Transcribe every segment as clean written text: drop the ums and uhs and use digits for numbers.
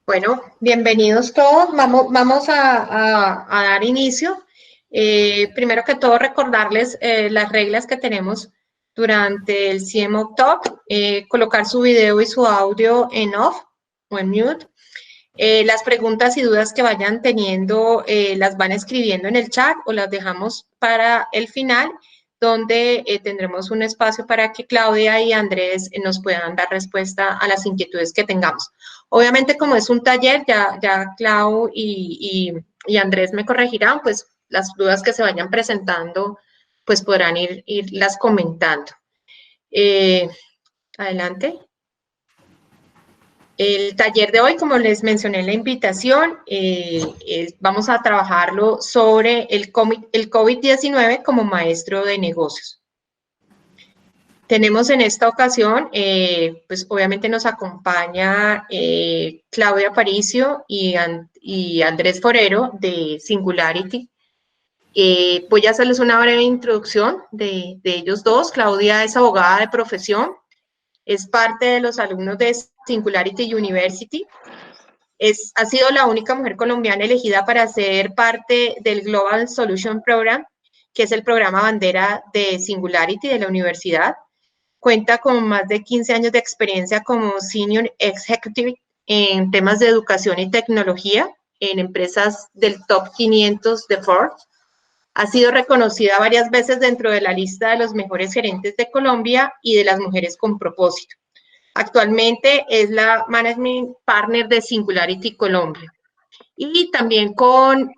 Bueno, bienvenidos todos. Vamos a dar inicio. Primero que todo, recordarles las reglas que tenemos durante el CMO Talk. Colocar su video y su audio en off o en mute. Las preguntas y dudas que vayan teniendo las van escribiendo en el chat o las dejamos para el final, donde tendremos un espacio para que Claudia y Andrés nos puedan dar respuesta a las inquietudes que tengamos. Obviamente, como es un taller, ya Clau y Andrés me corregirán, pues las dudas que se vayan presentando, pues podrán irlas comentando. Adelante. El taller de hoy, como les mencioné en la invitación, vamos a trabajarlo sobre el COVID-19 como maestro de negocios. Tenemos en esta ocasión, pues obviamente nos acompaña Claudia Aparicio y Andrés Forero de Singularity. Voy a hacerles una breve introducción de ellos dos. Claudia es abogada de profesión, es parte de los alumnos de Singularity University. Ha sido la única mujer colombiana elegida para ser parte del Global Solution Program, que es el programa bandera de Singularity de la universidad. Cuenta con más de 15 años de experiencia como Senior Executive en temas de educación y tecnología en empresas del Top 500 de Forbes. Ha sido reconocida varias veces dentro de la lista de los mejores gerentes de Colombia y de las mujeres con propósito. Actualmente es la Management Partner de Singularity Colombia. Y también con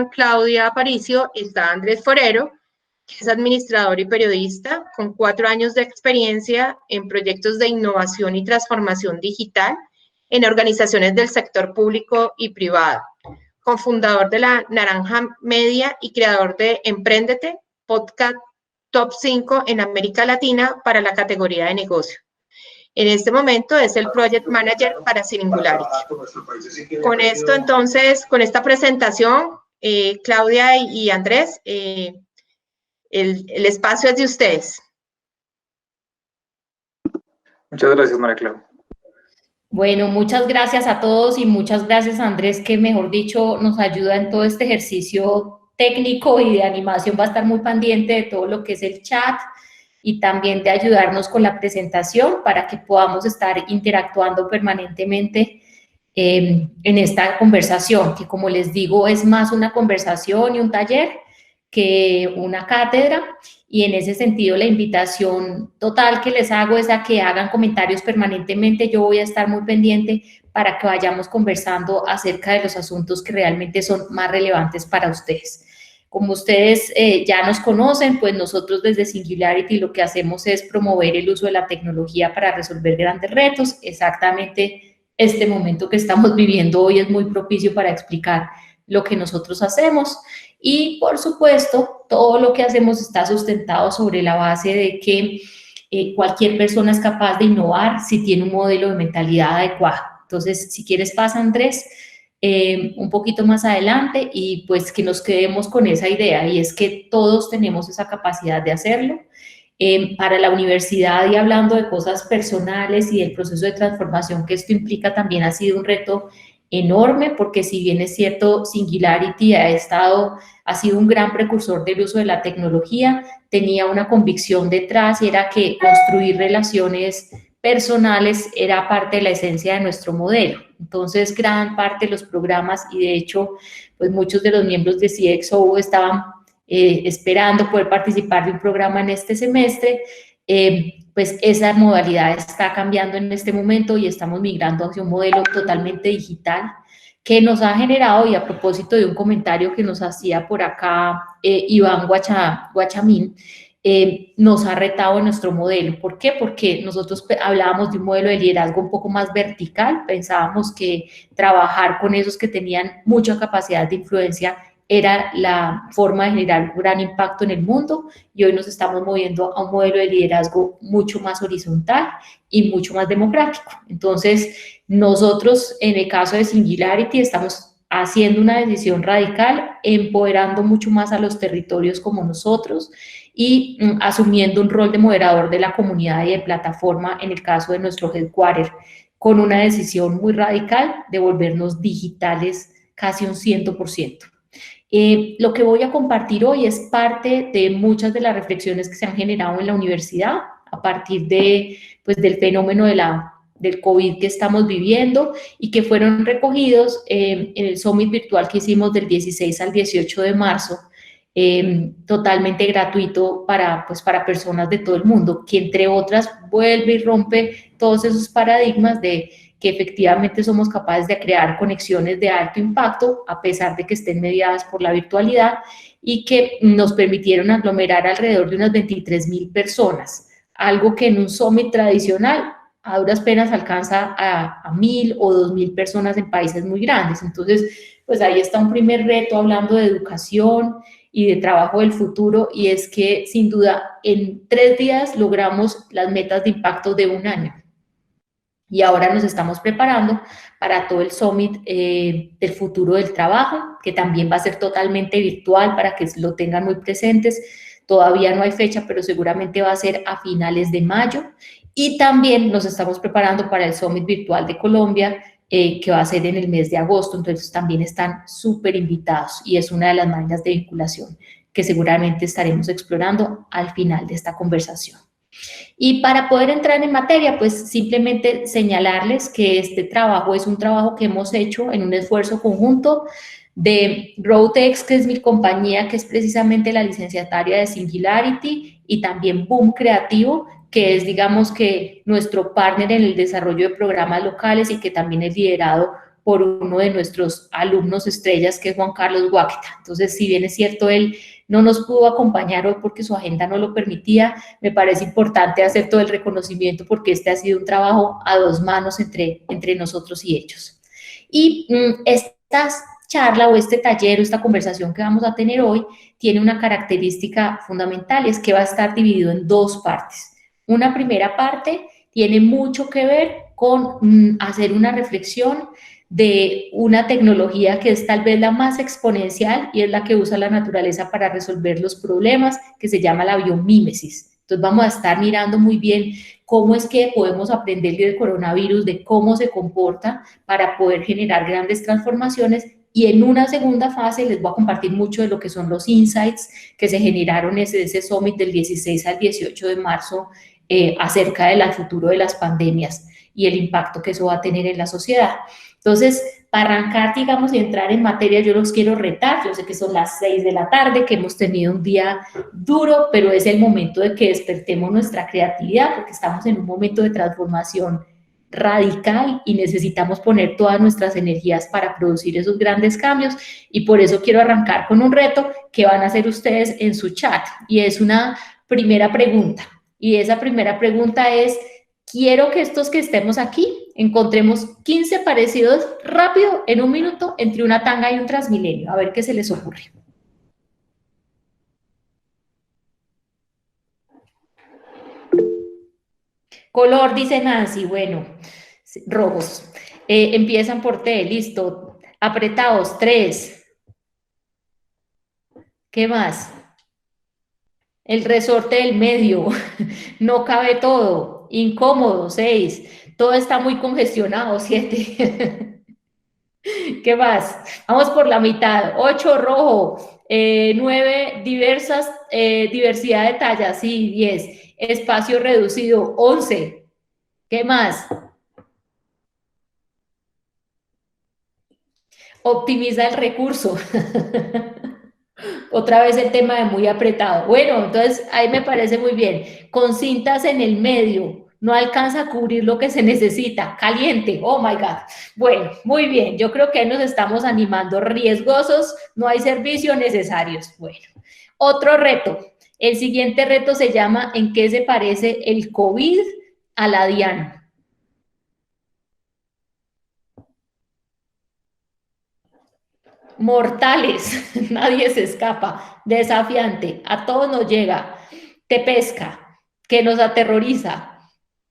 Claudia Aparicio está Andrés Forero, que es administrador y periodista con 4 años de experiencia en proyectos de innovación y transformación digital en organizaciones del sector público y privado. Cofundador de la Naranja Media y creador de Emprendete, podcast Top 5 en América Latina para la categoría de negocio. En este momento es el Project Manager para Singularity. Con esto, entonces, con esta presentación, Claudia y Andrés, el espacio es de ustedes. Muchas gracias, María Clara. Bueno, muchas gracias a todos y muchas gracias a Andrés, que mejor dicho nos ayuda en todo este ejercicio técnico y de animación. Va a estar muy pendiente de todo lo que es el chat y también de ayudarnos con la presentación para que podamos estar interactuando permanentemente en esta conversación, que como les digo es más una conversación y un taller que una cátedra, y en ese sentido la invitación total que les hago es a que hagan comentarios permanentemente. Yo voy a estar muy pendiente para que vayamos conversando acerca de los asuntos que realmente son más relevantes para ustedes. Como ustedes ya nos conocen, pues nosotros desde Singularity lo que hacemos es promover el uso de la tecnología para resolver grandes retos. Exactamente este momento que estamos viviendo hoy es muy propicio para explicar lo que nosotros hacemos. Y, por supuesto, todo lo que hacemos está sustentado sobre la base de que cualquier persona es capaz de innovar si tiene un modelo de mentalidad adecuado. Entonces, si quieres, pasa, Andrés, un poquito más adelante, y pues que nos quedemos con esa idea, y es que todos tenemos esa capacidad de hacerlo. Para la universidad, y hablando de cosas personales y del proceso de transformación que esto implica, también ha sido un reto enorme, porque si bien es cierto, Singularity ha sido un gran precursor del uso de la tecnología, tenía una convicción detrás, y era que construir relaciones personales era parte de la esencia de nuestro modelo. Entonces, gran parte de los programas, y de hecho, pues muchos de los miembros de CXO estaban esperando poder participar de un programa en este semestre, pues esa modalidad está cambiando en este momento y estamos migrando hacia un modelo totalmente digital que nos ha generado, y a propósito de un comentario que nos hacía por acá Iván Guachamín, nos ha retado en nuestro modelo. ¿Por qué? Porque nosotros hablábamos de un modelo de liderazgo un poco más vertical, pensábamos que trabajar con esos que tenían mucha capacidad de influencia era la forma de generar un gran impacto en el mundo, y hoy nos estamos moviendo a un modelo de liderazgo mucho más horizontal y mucho más democrático. Entonces, nosotros, en el caso de Singularity, estamos haciendo una decisión radical, empoderando mucho más a los territorios como nosotros y asumiendo un rol de moderador de la comunidad y de plataforma en el caso de nuestro headquarter con una decisión muy radical de volvernos digitales casi un 100%. Lo que voy a compartir hoy es parte de muchas de las reflexiones que se han generado en la universidad a partir de, pues, del fenómeno del COVID que estamos viviendo y que fueron recogidos en el Summit virtual que hicimos del 16 al 18 de marzo, totalmente gratuito pues, para personas de todo el mundo, que entre otras vuelve y rompe todos esos paradigmas de que efectivamente somos capaces de crear conexiones de alto impacto a pesar de que estén mediadas por la virtualidad y que nos permitieron aglomerar alrededor de unas 23,000 personas, algo que en un summit tradicional a duras penas alcanza a 1,000 o 2,000 personas en países muy grandes. Entonces, pues ahí está un primer reto hablando de educación y de trabajo del futuro, y es que sin duda en 3 días logramos las metas de impacto de un año. Y ahora nos estamos preparando para todo el Summit del futuro del trabajo, que también va a ser totalmente virtual para que lo tengan muy presentes. Todavía no hay fecha, pero seguramente va a ser a finales de mayo. Y también nos estamos preparando para el Summit virtual de Colombia, que va a ser en el mes de agosto. Entonces también están súper invitados y es una de las maneras de vinculación que seguramente estaremos explorando al final de esta conversación. Y para poder entrar en materia, pues simplemente señalarles que este trabajo es un trabajo que hemos hecho en un esfuerzo conjunto de Growtex, que es mi compañía, que es precisamente la licenciataria de Singularity, y también Boom Creativo, que es, digamos, que nuestro partner en el desarrollo de programas locales y que también es liderado por uno de nuestros alumnos estrellas, que es Juan Carlos Guaquita. Entonces, si bien es cierto, él no nos pudo acompañar hoy porque su agenda no lo permitía, me parece importante hacer todo el reconocimiento porque este ha sido un trabajo a 2 manos entre nosotros y ellos. Y esta charla o este taller o esta conversación que vamos a tener hoy tiene una característica fundamental, es que va a estar dividido en 2 partes. Una primera parte tiene mucho que ver con hacer una reflexión de una tecnología que es tal vez la más exponencial y es la que usa la naturaleza para resolver los problemas, que se llama la biomímesis. Entonces vamos a estar mirando muy bien cómo es que podemos aprender del coronavirus, de cómo se comporta para poder generar grandes transformaciones. Y en una segunda fase les voy a compartir mucho de lo que son los insights que se generaron desde ese summit del 16 al 18 de marzo acerca del futuro de las pandemias y el impacto que eso va a tener en la sociedad. Entonces, para arrancar, digamos, y entrar en materia, yo los quiero retar. Yo sé que son las 6 de la tarde, que hemos tenido un día duro, pero es el momento de que despertemos nuestra creatividad, porque estamos en un momento de transformación radical y necesitamos poner todas nuestras energías para producir esos grandes cambios, y por eso quiero arrancar con un reto que van a hacer ustedes en su chat, y es una primera pregunta, y esa primera pregunta es: quiero que estos que estemos aquí encontremos 15 parecidos rápido en un minuto entre una tanga y un Transmilenio. A ver qué se les ocurre. Color, dice Nancy. Bueno, rojos. Empiezan por T, listo. Apretados, 3. ¿Qué más? El resorte del medio. No cabe todo. Incómodo, 6. Todo está muy congestionado, 7. ¿Qué más? Vamos por la mitad. 8, rojo. 9, diversidad de tallas, sí, 10. Espacio reducido, 11. ¿Qué más? Optimiza el recurso. Otra vez el tema de muy apretado. Bueno, entonces ahí me parece muy bien. Con cintas en el medio, no alcanza a cubrir lo que se necesita. Caliente, oh my God. Bueno, muy bien, yo creo que ahí nos estamos animando. Riesgosos, no hay servicios necesarios. Bueno, otro reto. El siguiente reto se llama: ¿en qué se parece el COVID a la DIAN? Mortales, nadie se escapa, desafiante, a todos nos llega, te pesca, que nos aterroriza,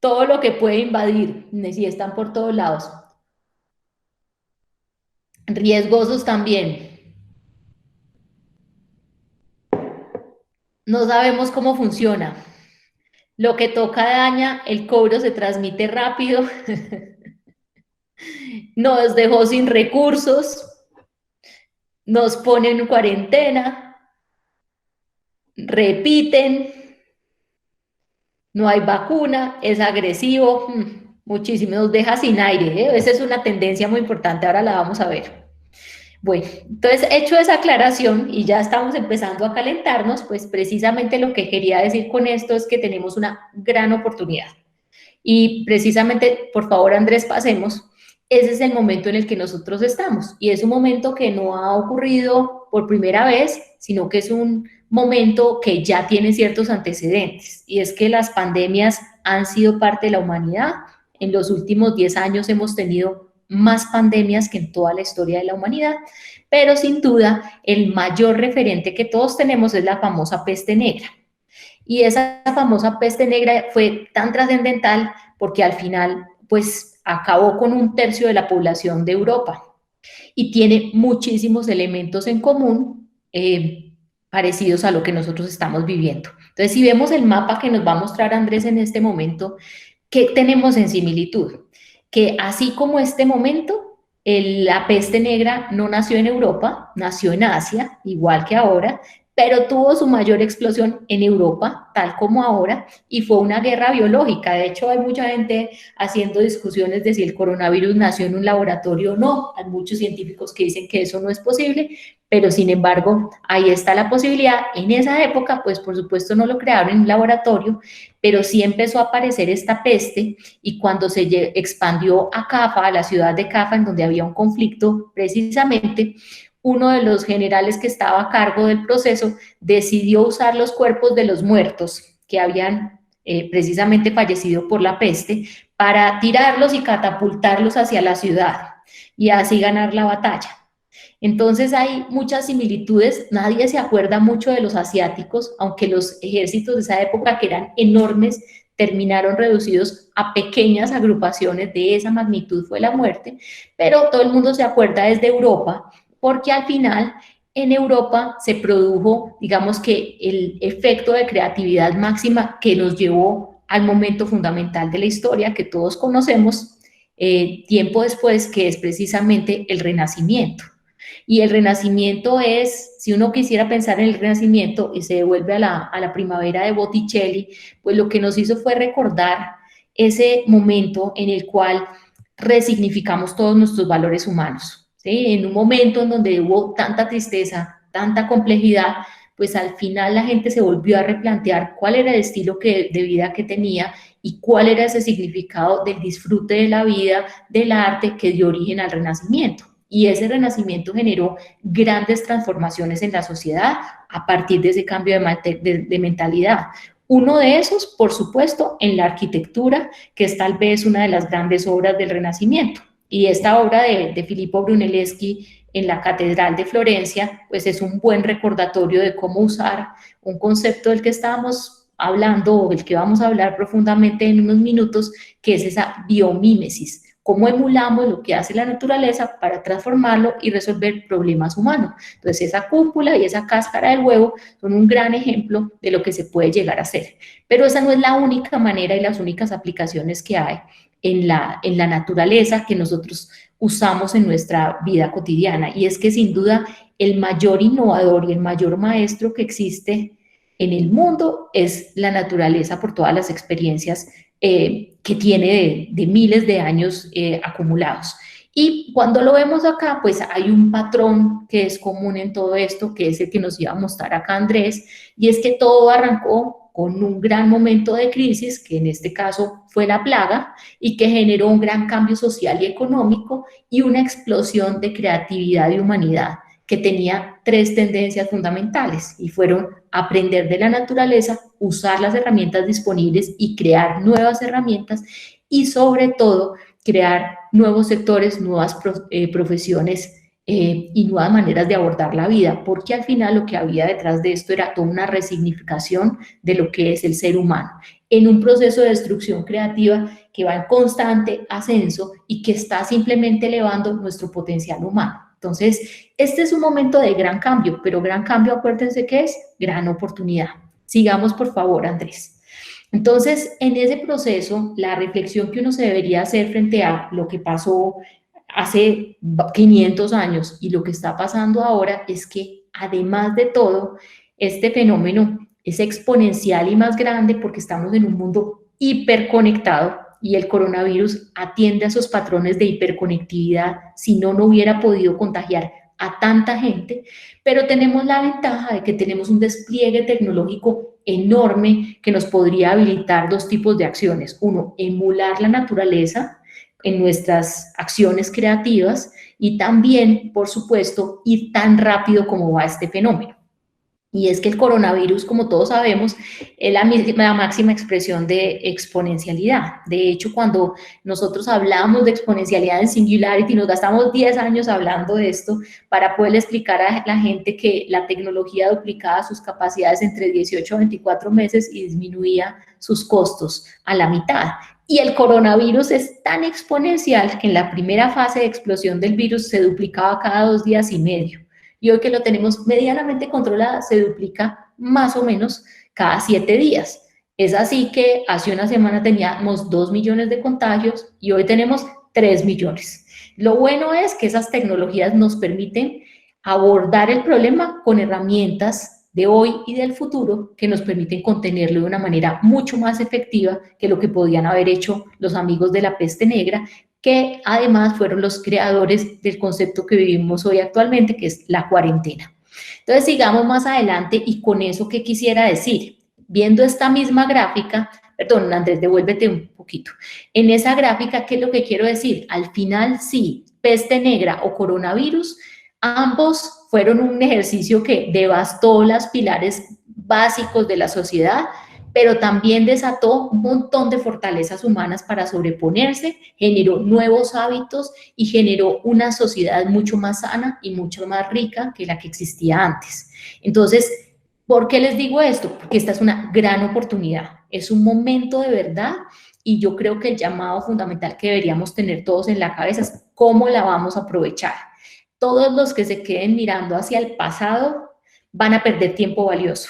todo lo que puede invadir, si están por todos lados. Riesgosos también. No sabemos cómo funciona. Lo que toca daña, el cobro se transmite rápido. nos dejó sin recursos, nos ponen en cuarentena, repiten, no hay vacuna, es agresivo, muchísimo, nos deja sin aire, ¿eh? Esa es una tendencia muy importante, ahora la vamos a ver. Bueno, entonces, hecho esa aclaración y ya estamos empezando a calentarnos, pues precisamente lo que quería decir con esto es que tenemos una gran oportunidad. Y precisamente, por favor, Andrés, pasemos. Ese es el momento en el que nosotros estamos. Y es un momento que no ha ocurrido por primera vez, sino que es un momento que ya tiene ciertos antecedentes. Y es que las pandemias han sido parte de la humanidad. En los últimos 10 años hemos tenido más pandemias que en toda la historia de la humanidad, pero sin duda el mayor referente que todos tenemos es la famosa peste negra. Y esa famosa peste negra fue tan trascendental porque al final, pues, acabó con 1/3 de la población de Europa y tiene muchísimos elementos en común parecidos a lo que nosotros estamos viviendo. Entonces, si vemos el mapa que nos va a mostrar Andrés en este momento, ¿qué tenemos en similitud? Que así como este momento, la peste negra no nació en Europa, nació en Asia, igual que ahora, pero tuvo su mayor explosión en Europa, tal como ahora, y fue una guerra biológica. De hecho, hay mucha gente haciendo discusiones de si el coronavirus nació en un laboratorio o no. Hay muchos científicos que dicen que eso no es posible, pero sin embargo, ahí está la posibilidad. En esa época, pues por supuesto no lo crearon en un laboratorio, pero sí empezó a aparecer esta peste y cuando se expandió a Cafa, a la ciudad de Cafa, en donde había un conflicto, precisamente, uno de los generales que estaba a cargo del proceso decidió usar los cuerpos de los muertos que habían precisamente fallecido por la peste para tirarlos y catapultarlos hacia la ciudad y así ganar la batalla. Entonces hay muchas similitudes, nadie se acuerda mucho de los asiáticos, aunque los ejércitos de esa época, que eran enormes, terminaron reducidos a pequeñas agrupaciones. De esa magnitud fue la muerte, pero todo el mundo se acuerda desde Europa, porque al final en Europa se produjo, digamos que el efecto de creatividad máxima que nos llevó al momento fundamental de la historia que todos conocemos tiempo después, que es precisamente el Renacimiento. Y el Renacimiento es, si uno quisiera pensar en el Renacimiento y se devuelve a la primavera de Botticelli, pues lo que nos hizo fue recordar ese momento en el cual resignificamos todos nuestros valores humanos. ¿Sí? En un momento en donde hubo tanta tristeza, tanta complejidad, pues al final la gente se volvió a replantear cuál era el estilo de vida que tenía y cuál era ese significado del disfrute de la vida, del arte que dio origen al Renacimiento. Y ese Renacimiento generó grandes transformaciones en la sociedad a partir de ese cambio de mentalidad. Uno de esos, por supuesto, en la arquitectura, que es tal vez una de las grandes obras del Renacimiento. Y esta obra de Filippo Brunelleschi en la Catedral de Florencia, pues es un buen recordatorio de cómo usar un concepto del que estábamos hablando o del que vamos a hablar profundamente en unos minutos, que es esa biomímesis. Cómo emulamos lo que hace la naturaleza para transformarlo y resolver problemas humanos. Entonces, esa cúpula y esa cáscara del huevo son un gran ejemplo de lo que se puede llegar a hacer. Pero esa no es la única manera y las únicas aplicaciones que hay en la naturaleza que nosotros usamos en nuestra vida cotidiana. Y es que sin duda el mayor innovador y el mayor maestro que existe en el mundo es la naturaleza por todas las experiencias que tiene de miles de años acumulados. Y cuando lo vemos acá, pues hay un patrón que es común en todo esto, que es el que nos iba a mostrar acá Andrés, y es que todo arrancó con un gran momento de crisis, que en este caso fue la plaga, y que generó un gran cambio social y económico y una explosión de creatividad y humanidad, que tenía 3 tendencias fundamentales, y fueron aprender de la naturaleza, usar las herramientas disponibles y crear nuevas herramientas, y sobre todo crear nuevos sectores, nuevas profesiones y nuevas maneras de abordar la vida, porque al final lo que había detrás de esto era toda una resignificación de lo que es el ser humano, en un proceso de destrucción creativa que va en constante ascenso y que está simplemente elevando nuestro potencial humano. Entonces, este es un momento de gran cambio, pero gran cambio, acuérdense que es gran oportunidad. Sigamos, por favor, Andrés. Entonces, en ese proceso, la reflexión que uno se debería hacer frente a lo que pasó hace 500 años y lo que está pasando ahora es que, además de todo, este fenómeno es exponencial y más grande porque estamos en un mundo hiperconectado y el coronavirus atiende a esos patrones de hiperconectividad, si no, no hubiera podido contagiar a tanta gente, pero tenemos la ventaja de que tenemos un despliegue tecnológico enorme que nos podría habilitar dos tipos de acciones. Uno, emular la naturaleza en nuestras acciones creativas y también, por supuesto, ir tan rápido como va este fenómeno. Y es que el coronavirus, como todos sabemos, es la máxima expresión de exponencialidad. De hecho, cuando nosotros hablamos de exponencialidad en Singularity, nos gastamos 10 años hablando de esto para poder explicar a la gente que la tecnología duplicaba sus capacidades entre 18 a 24 meses y disminuía sus costos a la mitad. Y el coronavirus es tan exponencial que en la primera fase de explosión del virus se duplicaba cada 2 días y medio. Y hoy que lo tenemos medianamente controlada, se duplica más o menos cada 7 días. Es así que hace una semana teníamos 2 millones de contagios y hoy tenemos 3 millones. Lo bueno es que esas tecnologías nos permiten abordar el problema con herramientas de hoy y del futuro que nos permiten contenerlo de una manera mucho más efectiva que lo que podían haber hecho los amigos de la peste negra, que además fueron los creadores del concepto que vivimos hoy actualmente, que es la cuarentena. Entonces, sigamos más adelante y con eso, ¿qué quisiera decir? Viendo esta misma gráfica, perdón, Andrés, devuélvete un poquito. En esa gráfica, ¿qué es lo que quiero decir? Al final, sí, peste negra o coronavirus, ambos fueron un ejercicio que devastó los pilares básicos de la sociedad, pero también desató un montón de fortalezas humanas para sobreponerse, generó nuevos hábitos y generó una sociedad mucho más sana y mucho más rica que la que existía antes. Entonces, ¿por qué les digo esto? Porque esta es una gran oportunidad, es un momento de verdad y yo creo que el llamado fundamental que deberíamos tener todos en la cabeza es cómo la vamos a aprovechar. Todos los que se queden mirando hacia el pasado van a perder tiempo valioso.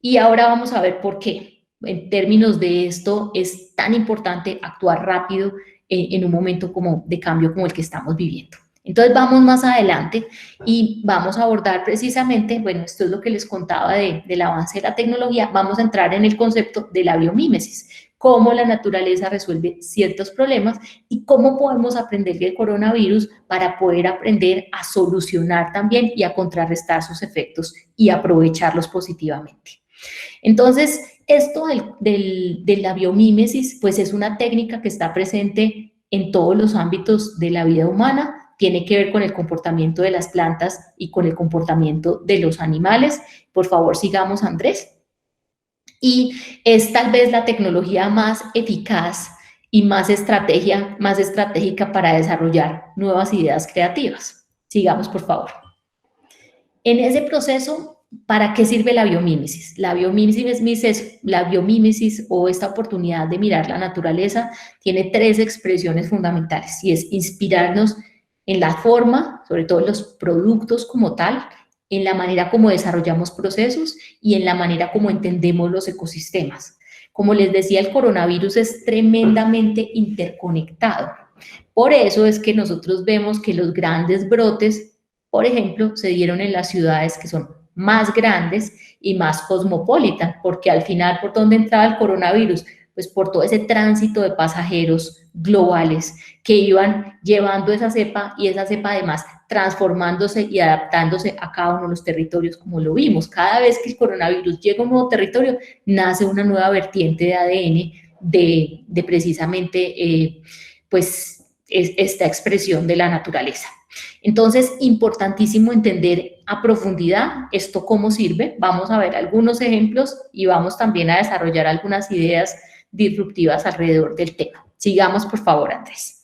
Y ahora vamos a ver por qué. En términos de esto, es tan importante actuar rápido en un momento como de cambio como el que estamos viviendo. Entonces vamos más adelante y vamos a abordar precisamente, bueno, esto es lo que les contaba del avance de la tecnología, vamos a entrar en el concepto de la biomímesis, cómo la naturaleza resuelve ciertos problemas y cómo podemos aprender del coronavirus para poder aprender a solucionar también y a contrarrestar sus efectos y aprovecharlos positivamente. Entonces, esto de la biomímesis, pues es una técnica que está presente en todos los ámbitos de la vida humana, tiene que ver con el comportamiento de las plantas y con el comportamiento de los animales. Por favor, sigamos, Andrés. Y es tal vez la tecnología más eficaz y más estratégica para desarrollar nuevas ideas creativas. Sigamos, por favor. En ese proceso, ¿para qué sirve la biomímesis? La biomímesis o esta oportunidad de mirar la naturaleza tiene 3 expresiones fundamentales y es inspirarnos en la forma, sobre todo en los productos como tal, en la manera como desarrollamos procesos y en la manera como entendemos los ecosistemas. Como les decía, el coronavirus es tremendamente interconectado. Por eso es que nosotros vemos que los grandes brotes, por ejemplo, se dieron en las ciudades que son más grandes y más cosmopolitan, porque al final, ¿por dónde entraba el coronavirus? Pues por todo ese tránsito de pasajeros globales que iban llevando esa cepa y esa cepa además transformándose y adaptándose a cada uno de los territorios, como lo vimos. Cada vez que el coronavirus llega a un nuevo territorio, nace una nueva vertiente de ADN de precisamente pues esta expresión de la naturaleza. Entonces, importantísimo entender a profundidad esto cómo sirve. Vamos a ver algunos ejemplos y vamos también a desarrollar algunas ideas disruptivas alrededor del tema. Sigamos, por favor, Andrés.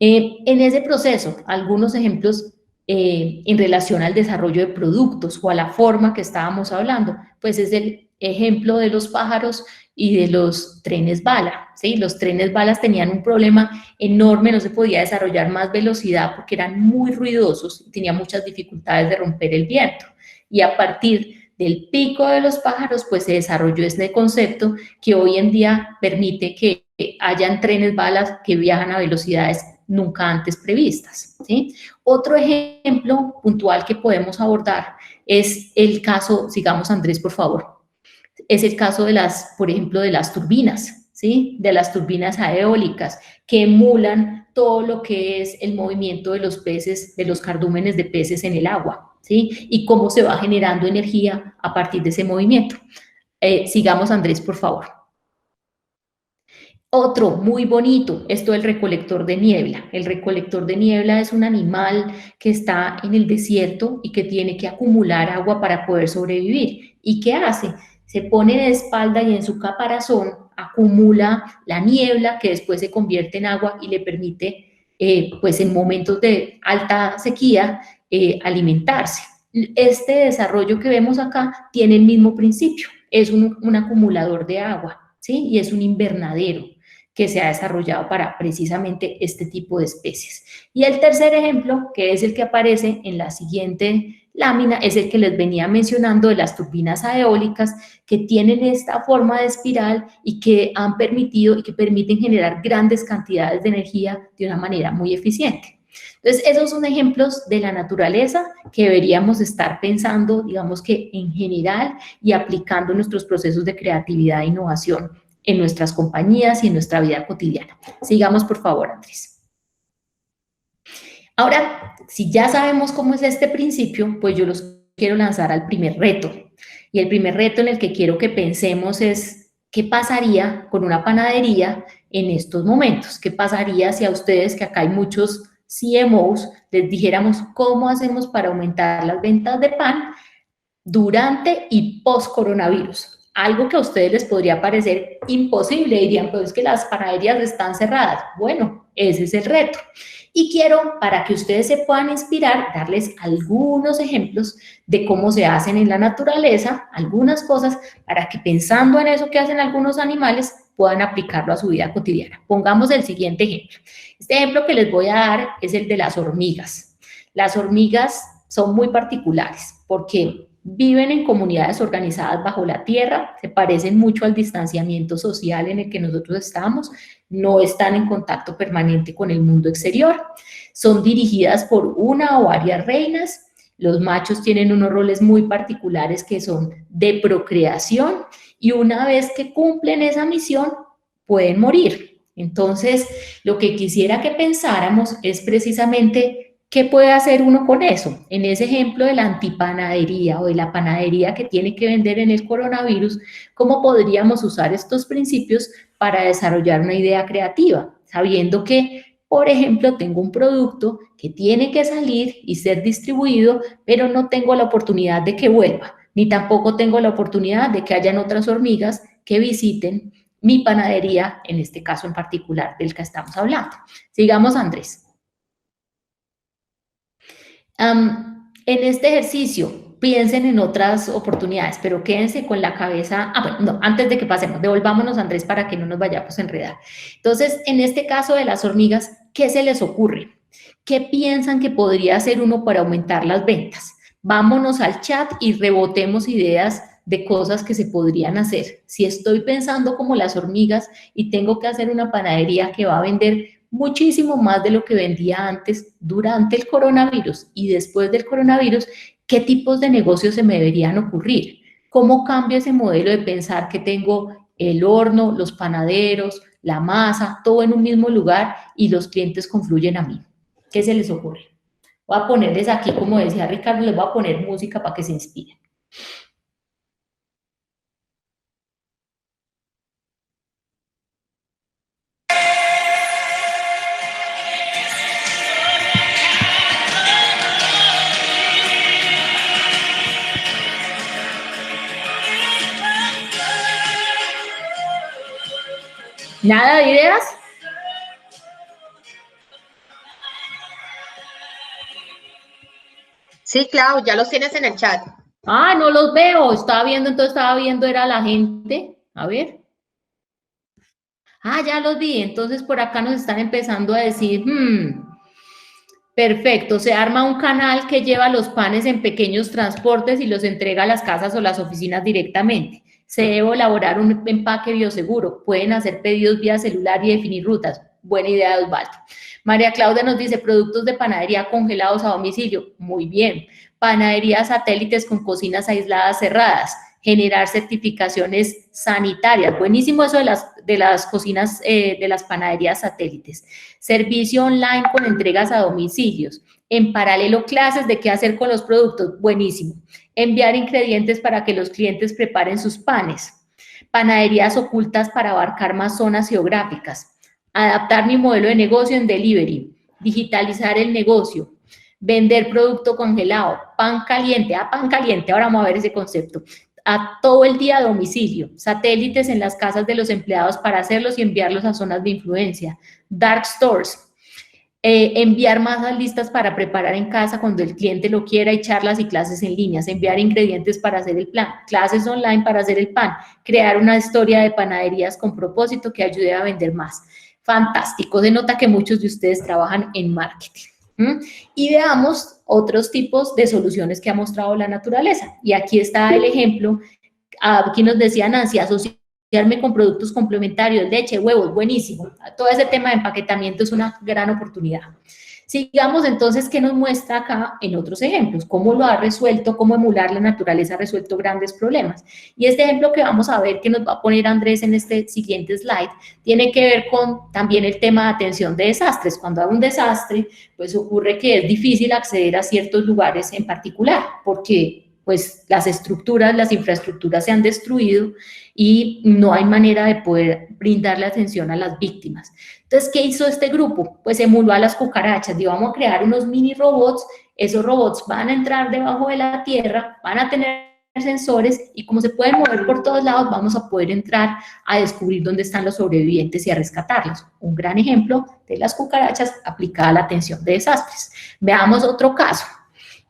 En ese proceso, algunos ejemplos en relación al desarrollo de productos o a la forma que estábamos hablando, pues es el ejemplo de los pájaros y de los trenes bala, ¿sí? Los trenes balas tenían un problema enorme, no se podía desarrollar más velocidad porque eran muy ruidosos y tenían muchas dificultades de romper el viento. Y a partir del pico de los pájaros, pues se desarrolló este concepto que hoy en día permite que hayan trenes balas que viajan a velocidades nunca antes previstas, ¿sí? Otro ejemplo puntual que podemos abordar es el caso, sigamos Andrés, por favor, es el caso de las, por ejemplo, de las turbinas, ¿sí? De las turbinas eólicas que emulan todo lo que es el movimiento de los peces, de los cardúmenes de peces en el agua, ¿sí? Y cómo se va generando energía a partir de ese movimiento. Sigamos, Andrés, por favor. Otro muy bonito, esto del recolector de niebla. El recolector de niebla es un animal que está en el desierto y que tiene que acumular agua para poder sobrevivir. ¿Y qué hace? Se pone de espalda y en su caparazón acumula la niebla que después se convierte en agua y le permite, pues en momentos de alta sequía, alimentarse. Este desarrollo que vemos acá tiene el mismo principio, es un acumulador de agua, ¿sí? Y es un invernadero que se ha desarrollado para precisamente este tipo de especies. Y el tercer ejemplo, que es el que aparece en la siguiente lámina, es el que les venía mencionando de las turbinas eólicas que tienen esta forma de espiral y que han permitido y que permiten generar grandes cantidades de energía de una manera muy eficiente. Entonces, esos son ejemplos de la naturaleza que deberíamos estar pensando, digamos que en general y aplicando nuestros procesos de creatividad e innovación en nuestras compañías y en nuestra vida cotidiana. Sigamos, por favor, Andrés. Ahora, si ya sabemos cómo es este principio, pues yo los quiero lanzar al primer reto. Y el primer reto en el que quiero que pensemos es, ¿qué pasaría con una panadería en estos momentos? ¿Qué pasaría si a ustedes, que acá hay muchos CMOs, les dijéramos cómo hacemos para aumentar las ventas de pan durante y post-coronavirus? Algo que a ustedes les podría parecer imposible, dirían, pues es que las panaderías están cerradas. Bueno, ese es el reto. Y quiero, para que ustedes se puedan inspirar, darles algunos ejemplos de cómo se hacen en la naturaleza, algunas cosas, para que pensando en eso que hacen algunos animales, puedan aplicarlo a su vida cotidiana. Pongamos el siguiente ejemplo. Este ejemplo que les voy a dar es el de las hormigas. Las hormigas son muy particulares porque viven en comunidades organizadas bajo la tierra, se parecen mucho al distanciamiento social en el que nosotros estamos, no están en contacto permanente con el mundo exterior, son dirigidas por una o varias reinas, los machos tienen unos roles muy particulares que son de procreación y una vez que cumplen esa misión pueden morir. Entonces, lo que quisiera que pensáramos es precisamente ¿qué puede hacer uno con eso? En ese ejemplo de la antipanadería o de la panadería que tiene que vender en el coronavirus, ¿cómo podríamos usar estos principios para desarrollar una idea creativa? Sabiendo que, por ejemplo, tengo un producto que tiene que salir y ser distribuido, pero no tengo la oportunidad de que vuelva, ni tampoco tengo la oportunidad de que hayan otras hormigas que visiten mi panadería, en este caso en particular del que estamos hablando. Sigamos, Andrés. En este ejercicio, piensen en otras oportunidades, pero quédense con la cabeza. Bueno, no, antes de que pasemos, devolvámonos, Andrés, para que no nos vayamos a enredar. Entonces, en este caso de las hormigas, ¿qué se les ocurre? ¿Qué piensan que podría hacer uno para aumentar las ventas? Vámonos al chat y rebotemos ideas de cosas que se podrían hacer. Si estoy pensando como las hormigas y tengo que hacer una panadería que va a vender muchísimo más de lo que vendía antes durante el coronavirus y después del coronavirus, ¿qué tipos de negocios se me deberían ocurrir? ¿Cómo cambio ese modelo de pensar que tengo el horno, los panaderos, la masa, todo en un mismo lugar y los clientes confluyen a mí? ¿Qué se les ocurre? Voy a ponerles aquí, como decía Ricardo, les voy a poner música para que se inspiren. ¿Nada de ideas? Sí, Clau, ya los tienes en el chat. Ah, no los veo. Estaba viendo, entonces estaba viendo, era la gente. A ver. Ah, ya los vi. Entonces por acá nos están empezando a decir, Perfecto, se arma un canal que lleva los panes en pequeños transportes y los entrega a las casas o las oficinas directamente. Se debe elaborar un empaque bioseguro. Pueden hacer pedidos vía celular y definir rutas. Buena idea de Osvaldo. María Claudia nos dice, productos de panadería congelados a domicilio. Muy bien. Panaderías satélites con cocinas aisladas cerradas. Generar certificaciones sanitarias. Buenísimo eso de las cocinas, de las panaderías satélites. Servicio online con entregas a domicilios. En paralelo, clases de qué hacer con los productos. Buenísimo. Enviar ingredientes para que los clientes preparen sus panes. Panaderías ocultas para abarcar más zonas geográficas. Adaptar mi modelo de negocio en delivery. Digitalizar el negocio. Vender producto congelado. Pan caliente. Pan caliente. Ahora vamos a ver ese concepto. A todo el día a domicilio, satélites en las casas de los empleados para hacerlos y enviarlos a zonas de influencia, dark stores, enviar masas listas para preparar en casa cuando el cliente lo quiera y charlas y clases en línea, enviar ingredientes para hacer el plan, clases online para hacer el pan, crear una historia de panaderías con propósito que ayude a vender más. Fantástico, se nota que muchos de ustedes trabajan en marketing. Y veamos otros tipos de soluciones que ha mostrado la naturaleza. Y aquí está el ejemplo, aquí nos decía Nancy, asociarme con productos complementarios, leche, huevos, buenísimo. Todo ese tema de empaquetamiento es una gran oportunidad. Sigamos entonces, ¿qué nos muestra acá en otros ejemplos? ¿Cómo lo ha resuelto? ¿Cómo emular la naturaleza ha resuelto grandes problemas? Y este ejemplo que vamos a ver, que nos va a poner Andrés en este siguiente slide, tiene que ver con también el tema de atención de desastres. Cuando hay un desastre, pues ocurre que es difícil acceder a ciertos lugares en particular, porque pues las estructuras, las infraestructuras se han destruido y no hay manera de poder brindarle atención a las víctimas. Entonces, ¿qué hizo este grupo? Pues emuló a las cucarachas, y vamos a crear unos mini robots. Esos robots van a entrar debajo de la tierra, van a tener sensores y como se pueden mover por todos lados, vamos a poder entrar a descubrir dónde están los sobrevivientes y a rescatarlos. Un gran ejemplo de las cucarachas aplicada a la atención de desastres. Veamos otro caso.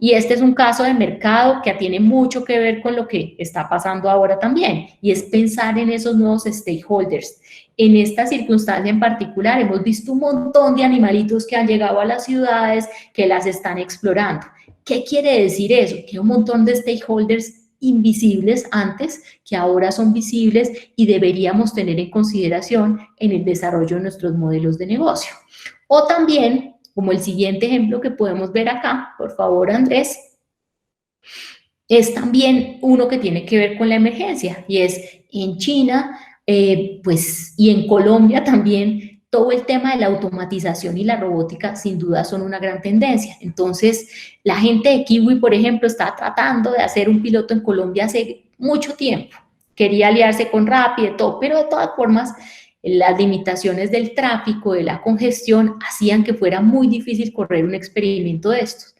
Y este es un caso de mercado que tiene mucho que ver con lo que está pasando ahora también, y es pensar en esos nuevos stakeholders. En esta circunstancia en particular hemos visto un montón de animalitos que han llegado a las ciudades, que las están explorando. ¿Qué quiere decir eso? Que hay un montón de stakeholders invisibles antes, que ahora son visibles y deberíamos tener en consideración en el desarrollo de nuestros modelos de negocio. O también, como el siguiente ejemplo que podemos ver acá, por favor, Andrés, es también uno que tiene que ver con la emergencia, y es en China, pues, y en Colombia también, todo el tema de la automatización y la robótica sin duda son una gran tendencia. Entonces, la gente de Kiwi, por ejemplo, está tratando de hacer un piloto en Colombia hace mucho tiempo. Quería aliarse con Rappi y todo, pero de todas formas, las limitaciones del tráfico, de la congestión, hacían que fuera muy difícil correr un experimento de estos.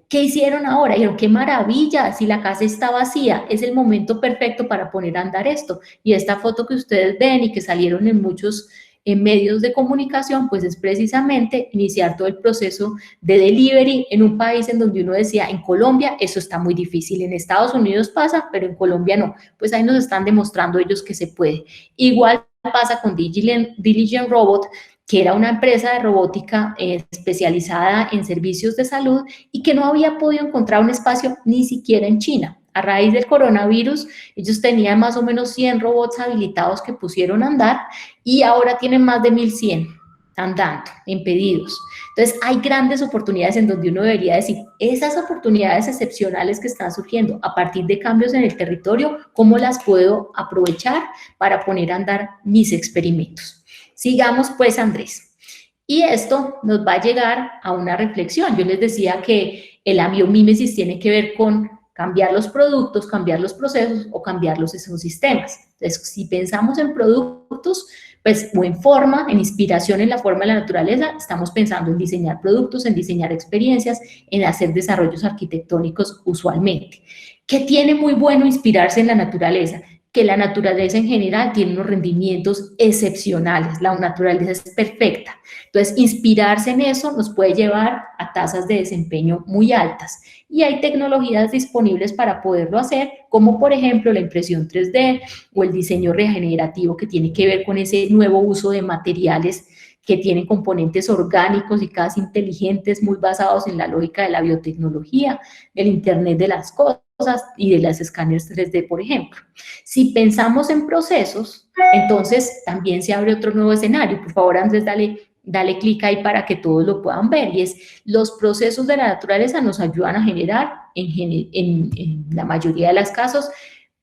¿Qué hicieron ahora? Dijeron, qué maravilla, si la casa está vacía, es el momento perfecto para poner a andar esto. Y esta foto que ustedes ven y que salieron en muchos medios de comunicación, pues es precisamente iniciar todo el proceso de delivery en un país en donde uno decía, en Colombia eso está muy difícil, en Estados Unidos pasa, pero en Colombia no. Pues ahí nos están demostrando ellos que se puede. Igual pasa con Diligent Robot, que era una empresa de robótica especializada en servicios de salud y que no había podido encontrar un espacio ni siquiera en China. A raíz del coronavirus, ellos tenían más o menos 100 robots habilitados que pusieron a andar y ahora tienen más de 1.100 andando en pedidos. Entonces, hay grandes oportunidades en donde uno debería decir, esas oportunidades excepcionales que están surgiendo a partir de cambios en el territorio, ¿cómo las puedo aprovechar para poner a andar mis experimentos? Sigamos pues, Andrés. Y esto nos va a llegar a una reflexión. Yo les decía que la biomímesis tiene que ver con cambiar los productos, cambiar los procesos o cambiar los ecosistemas. Entonces, si pensamos en productos, pues, o en forma, en inspiración en la forma de la naturaleza, estamos pensando en diseñar productos, en diseñar experiencias, en hacer desarrollos arquitectónicos usualmente. ¿Qué tiene muy bueno inspirarse en la naturaleza? Que la naturaleza en general tiene unos rendimientos excepcionales, la naturaleza es perfecta. Entonces, inspirarse en eso nos puede llevar a tasas de desempeño muy altas. Y hay tecnologías disponibles para poderlo hacer, como por ejemplo la impresión 3D o el diseño regenerativo, que tiene que ver con ese nuevo uso de materiales que tienen componentes orgánicos y casi inteligentes, muy basados en la lógica de la biotecnología, del Internet de las cosas y de las escáneres 3D, por ejemplo. Si pensamos en procesos, entonces también se abre otro nuevo escenario. Por favor, Andrés, dale clic ahí para que todos lo puedan ver, y es los procesos de la naturaleza nos ayudan a generar, en la mayoría de los casos,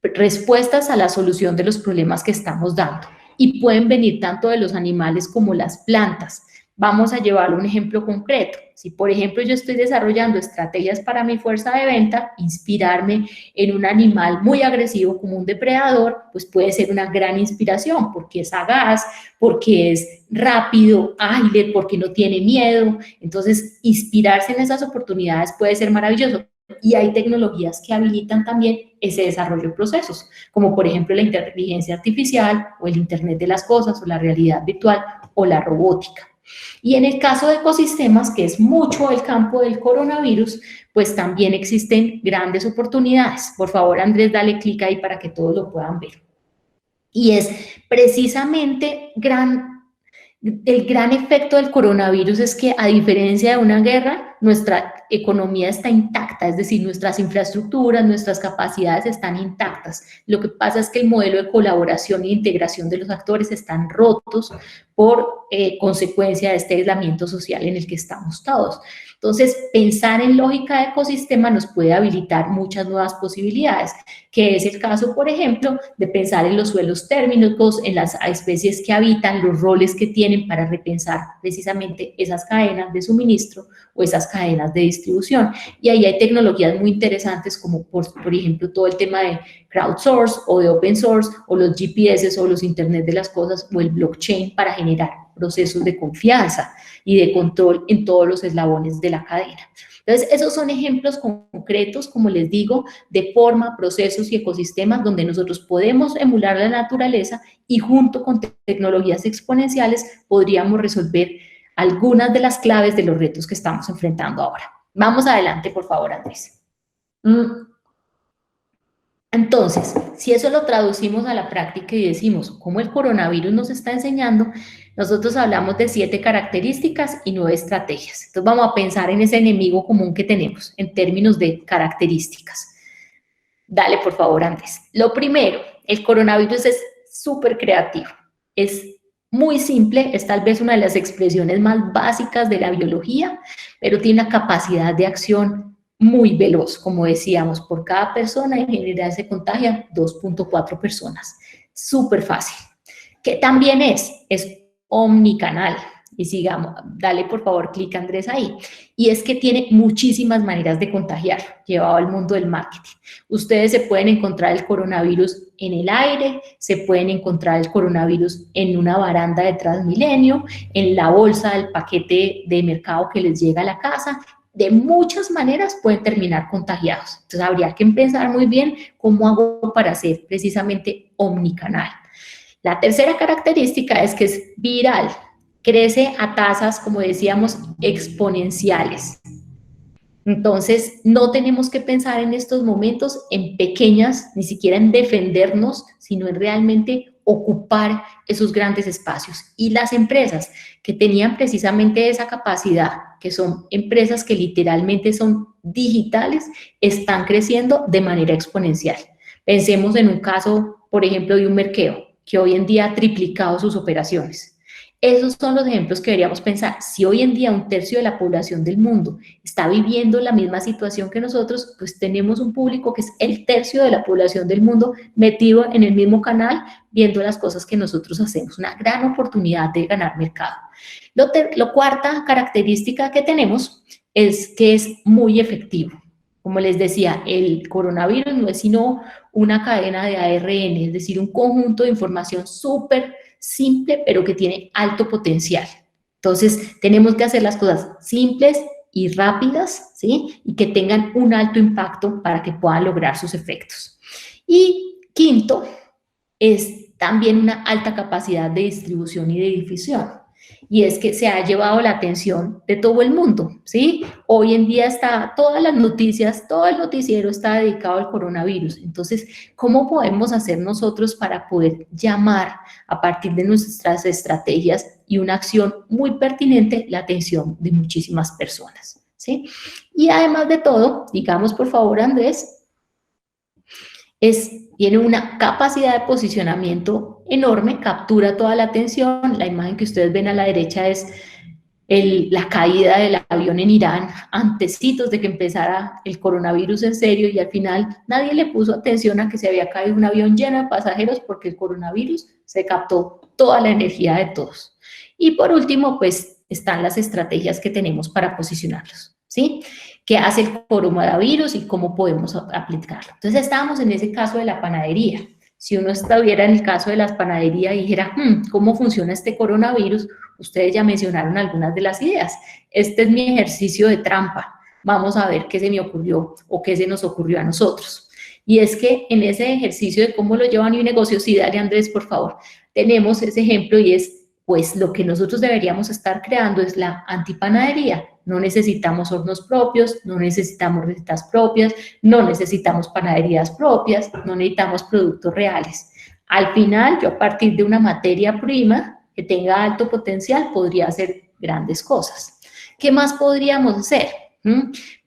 respuestas a la solución de los problemas que estamos dando, y pueden venir tanto de los animales como las plantas. Vamos a llevar un ejemplo concreto. Si, por ejemplo, yo estoy desarrollando estrategias para mi fuerza de venta, inspirarme en un animal muy agresivo como un depredador, pues puede ser una gran inspiración, porque es sagaz, porque es rápido, ágil, porque no tiene miedo. Entonces, inspirarse en esas oportunidades puede ser maravilloso. Y hay tecnologías que habilitan también ese desarrollo de procesos, como por ejemplo la inteligencia artificial o el Internet de las cosas o la realidad virtual o la robótica. Y en el caso de ecosistemas, que es mucho el campo del coronavirus, pues también existen grandes oportunidades. Por favor, Andrés, dale clic ahí para que todos lo puedan ver. Y es precisamente el gran efecto del coronavirus es que, a diferencia de una guerra, nuestra economía está intacta, es decir, nuestras infraestructuras, nuestras capacidades están intactas. Lo que pasa es que el modelo de colaboración e integración de los actores están rotos por consecuencia de este aislamiento social en el que estamos todos. Entonces, pensar en lógica de ecosistema nos puede habilitar muchas nuevas posibilidades, que es el caso, por ejemplo, de pensar en los suelos térmicos, en las especies que habitan, los roles que tienen para repensar precisamente esas cadenas de suministro o esas cadenas de distribución. Y ahí hay tecnologías muy interesantes como, por ejemplo, todo el tema de crowdsource o de open source, o los GPS o los Internet de las cosas, o el blockchain, para generar procesos de confianza y de control en todos los eslabones de la cadena. Entonces, esos son ejemplos concretos, como les digo, de forma, procesos y ecosistemas donde nosotros podemos emular la naturaleza y, junto con tecnologías exponenciales, podríamos resolver algunas de las claves de los retos que estamos enfrentando ahora. Vamos adelante, por favor, Andrés. Entonces, si eso lo traducimos a la práctica y decimos cómo el coronavirus nos está enseñando, nosotros hablamos de 7 características y 9 estrategias. Entonces, vamos a pensar en ese enemigo común que tenemos en términos de características. Dale, por favor, Andrés. Lo primero, el coronavirus es súper creativo. Es muy simple, es tal vez una de las expresiones más básicas de la biología, pero tiene una capacidad de acción muy veloz. Como decíamos, por cada persona en general se contagian 2.4 personas. Súper fácil. ¿Qué también es omnicanal. Y sigamos, dale por favor clic, Andrés, ahí. Y es que tiene muchísimas maneras de contagiar, llevado al mundo del marketing. Ustedes se pueden encontrar el coronavirus en el aire, se pueden encontrar el coronavirus en una baranda de Transmilenio, en la bolsa del paquete de mercado que les llega a la casa. De muchas maneras pueden terminar contagiados. Entonces, habría que pensar muy bien cómo hago para ser precisamente omnicanal. La tercera característica es que es viral. Crece a tasas, como decíamos, exponenciales. Entonces, no tenemos que pensar en estos momentos en pequeñas, ni siquiera en defendernos, sino en realmente ocupar esos grandes espacios. Y las empresas que tenían precisamente esa capacidad, que son empresas que literalmente son digitales, están creciendo de manera exponencial. Pensemos en un caso, por ejemplo, de un Merkeo, que hoy en día ha triplicado sus operaciones. Esos son los ejemplos que deberíamos pensar. Si hoy en día 1/3 de la población del mundo está viviendo la misma situación que nosotros, pues tenemos un público que es el 1/3 de la población del mundo metido en el mismo canal, viendo las cosas que nosotros hacemos. Una gran oportunidad de ganar mercado. La cuarta característica que tenemos es que es muy efectivo. Como les decía, el coronavirus no es sino una cadena de ARN, es decir, un conjunto de información súper simple, pero que tiene alto potencial. Entonces, tenemos que hacer las cosas simples y rápidas, ¿sí? Y que tengan un alto impacto para que puedan lograr sus efectos. Y quinto, es también una alta capacidad de distribución y de difusión. y es que se ha llevado la atención de todo el mundo, ¿sí? Hoy en día todas las noticias, todo el noticiero está dedicado al coronavirus. Entonces, ¿cómo podemos hacer nosotros para poder llamar a partir de nuestras estrategias y una acción muy pertinente la atención de muchísimas personas, ¿sí? Y además de todo, digamos por favor, Andrés, tiene una capacidad de posicionamiento enorme, captura toda la atención. La imagen que ustedes ven a la derecha es la caída del avión en Irán, antecitos de que empezara el coronavirus en serio, y al final nadie le puso atención a que se había caído un avión lleno de pasajeros porque el coronavirus se captó toda la energía de todos. Y por último, pues están las estrategias que tenemos para posicionarlos, ¿sí? ¿Qué hace el coronavirus y cómo podemos aplicarlo? Entonces estábamos en ese caso de la panadería. Si uno estuviera en el caso de las panaderías y dijera, ¿cómo funciona este coronavirus? Ustedes ya mencionaron algunas de las ideas. Este es mi ejercicio de trampa. Vamos a ver qué se me ocurrió o qué se nos ocurrió a nosotros. Y es que en ese ejercicio de cómo lo llevan mi negocio, sí, dale Andrés, por favor, tenemos ese ejemplo y es, pues lo que nosotros deberíamos estar creando es la antipanadería. No necesitamos hornos propios, no necesitamos recetas propias, no necesitamos panaderías propias, no necesitamos productos reales. Al final, yo a partir de una materia prima que tenga alto potencial, podría hacer grandes cosas. ¿Qué más podríamos hacer?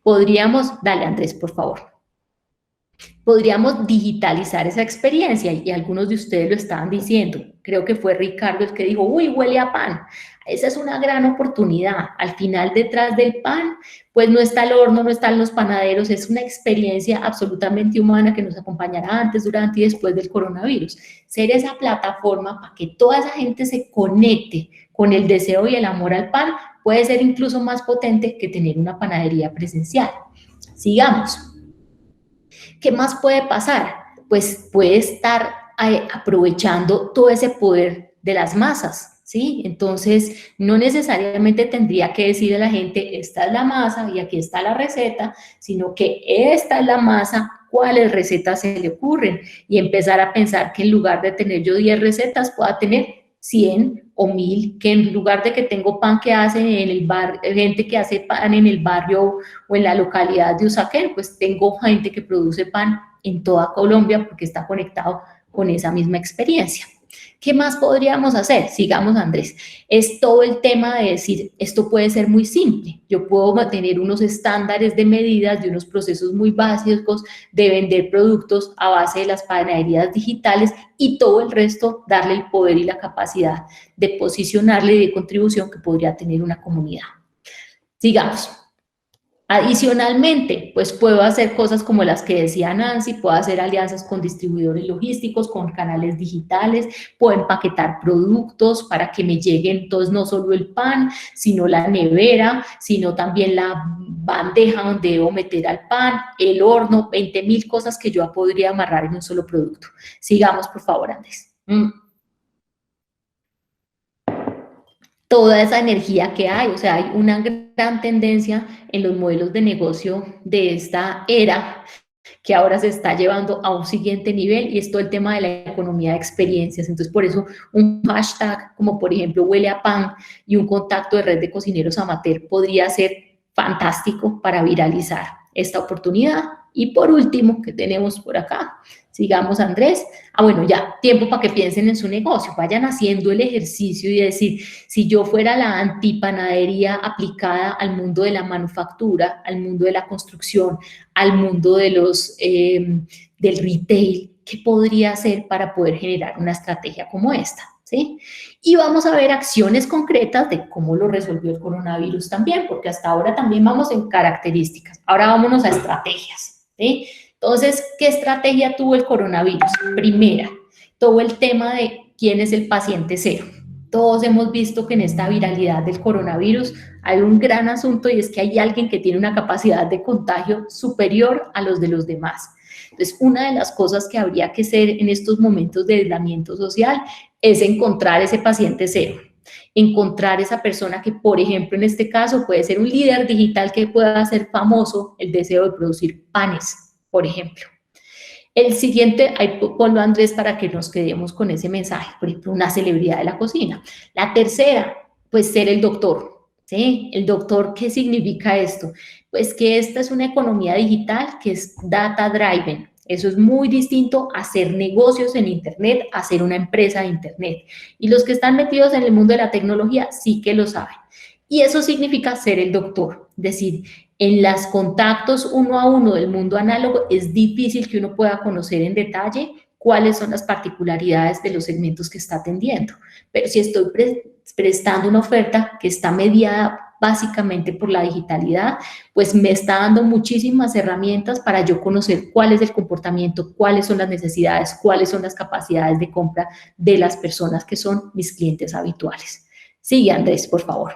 Podríamos, dale Andrés, por favor. Podríamos digitalizar esa experiencia y algunos de ustedes lo estaban diciendo. Creo que fue Ricardo el que dijo, uy, huele a pan. Esa es una gran oportunidad. Al final, detrás del pan, pues no está el horno, no están los panaderos, es una experiencia absolutamente humana que nos acompañará antes, durante y después del coronavirus. Ser esa plataforma para que toda esa gente se conecte con el deseo y el amor al pan puede ser incluso más potente que tener una panadería presencial. Sigamos. ¿Qué más puede pasar? Pues puede estar aprovechando todo ese poder de las masas, ¿sí? Entonces, no necesariamente tendría que decirle a la gente, esta es la masa y aquí está la receta, sino que esta es la masa, cuáles recetas se le ocurren, y empezar a pensar que en lugar de tener yo 10 recetas, pueda tener 100 o 1000, que en lugar de que tengo pan que hacen en el bar, gente que hace pan en el barrio o en la localidad de Usaquén, pues tengo gente que produce pan en toda Colombia porque está conectado con esa misma experiencia. ¿Qué más podríamos hacer? Sigamos, Andrés. Es todo el tema de decir, esto puede ser muy simple. Yo puedo mantener unos estándares de medidas, de unos procesos muy básicos, de vender productos a base de las panaderías digitales y todo el resto darle el poder y la capacidad de posicionarle y de contribución que podría tener una comunidad. Sigamos. Adicionalmente, pues puedo hacer cosas como las que decía Nancy, puedo hacer alianzas con distribuidores logísticos, con canales digitales, puedo empaquetar productos para que me lleguen, entonces no solo el pan, sino la nevera, sino también la bandeja donde debo meter al pan, el horno, 20.000 cosas que yo podría amarrar en un solo producto. Sigamos, por favor, Andrés. Toda esa energía que hay, o sea, hay una gran tendencia en los modelos de negocio de esta era que ahora se está llevando a un siguiente nivel y es todo el tema de la economía de experiencias. Entonces, por eso un hashtag como por ejemplo huele a pan y un contacto de red de cocineros amateur podría ser fantástico para viralizar esta oportunidad. Y por último, ¿qué tenemos por acá? Sigamos, Andrés. Bueno, ya, tiempo para que piensen en su negocio, vayan haciendo el ejercicio y decir, si yo fuera la antipanadería aplicada al mundo de la manufactura, al mundo de la construcción, al mundo de del retail, ¿qué podría hacer para poder generar una estrategia como esta? ¿Sí? Y vamos a ver acciones concretas de cómo lo resolvió el coronavirus también, porque hasta ahora también vamos en características. Ahora vámonos a estrategias, ¿sí? Entonces, ¿qué estrategia tuvo el coronavirus? Primera, todo el tema de quién es el paciente cero. Todos hemos visto que en esta viralidad del coronavirus hay un gran asunto y es que hay alguien que tiene una capacidad de contagio superior a los de los demás. Entonces, una de las cosas que habría que hacer en estos momentos de aislamiento social es encontrar ese paciente cero. Encontrar esa persona que, por ejemplo, en este caso puede ser un líder digital que pueda hacer famoso el deseo de producir panes, por ejemplo. El siguiente, ahí ponlo Andrés para que nos quedemos con ese mensaje, por ejemplo, una celebridad de la cocina. La tercera, pues ser el doctor, ¿sí? El doctor, ¿qué significa esto? Pues que esta es una economía digital que es data driven. Eso es muy distinto a hacer negocios en Internet, a hacer una empresa de Internet. Y los que están metidos en el mundo de la tecnología sí que lo saben. Y eso significa ser el doctor. Es decir, en los contactos uno a uno del mundo análogo es difícil que uno pueda conocer en detalle cuáles son las particularidades de los segmentos que está atendiendo. Pero si estoy prestando una oferta que está mediada básicamente por la digitalidad, pues me está dando muchísimas herramientas para yo conocer cuál es el comportamiento, cuáles son las necesidades, cuáles son las capacidades de compra de las personas que son mis clientes habituales. Sigue, Andrés, por favor.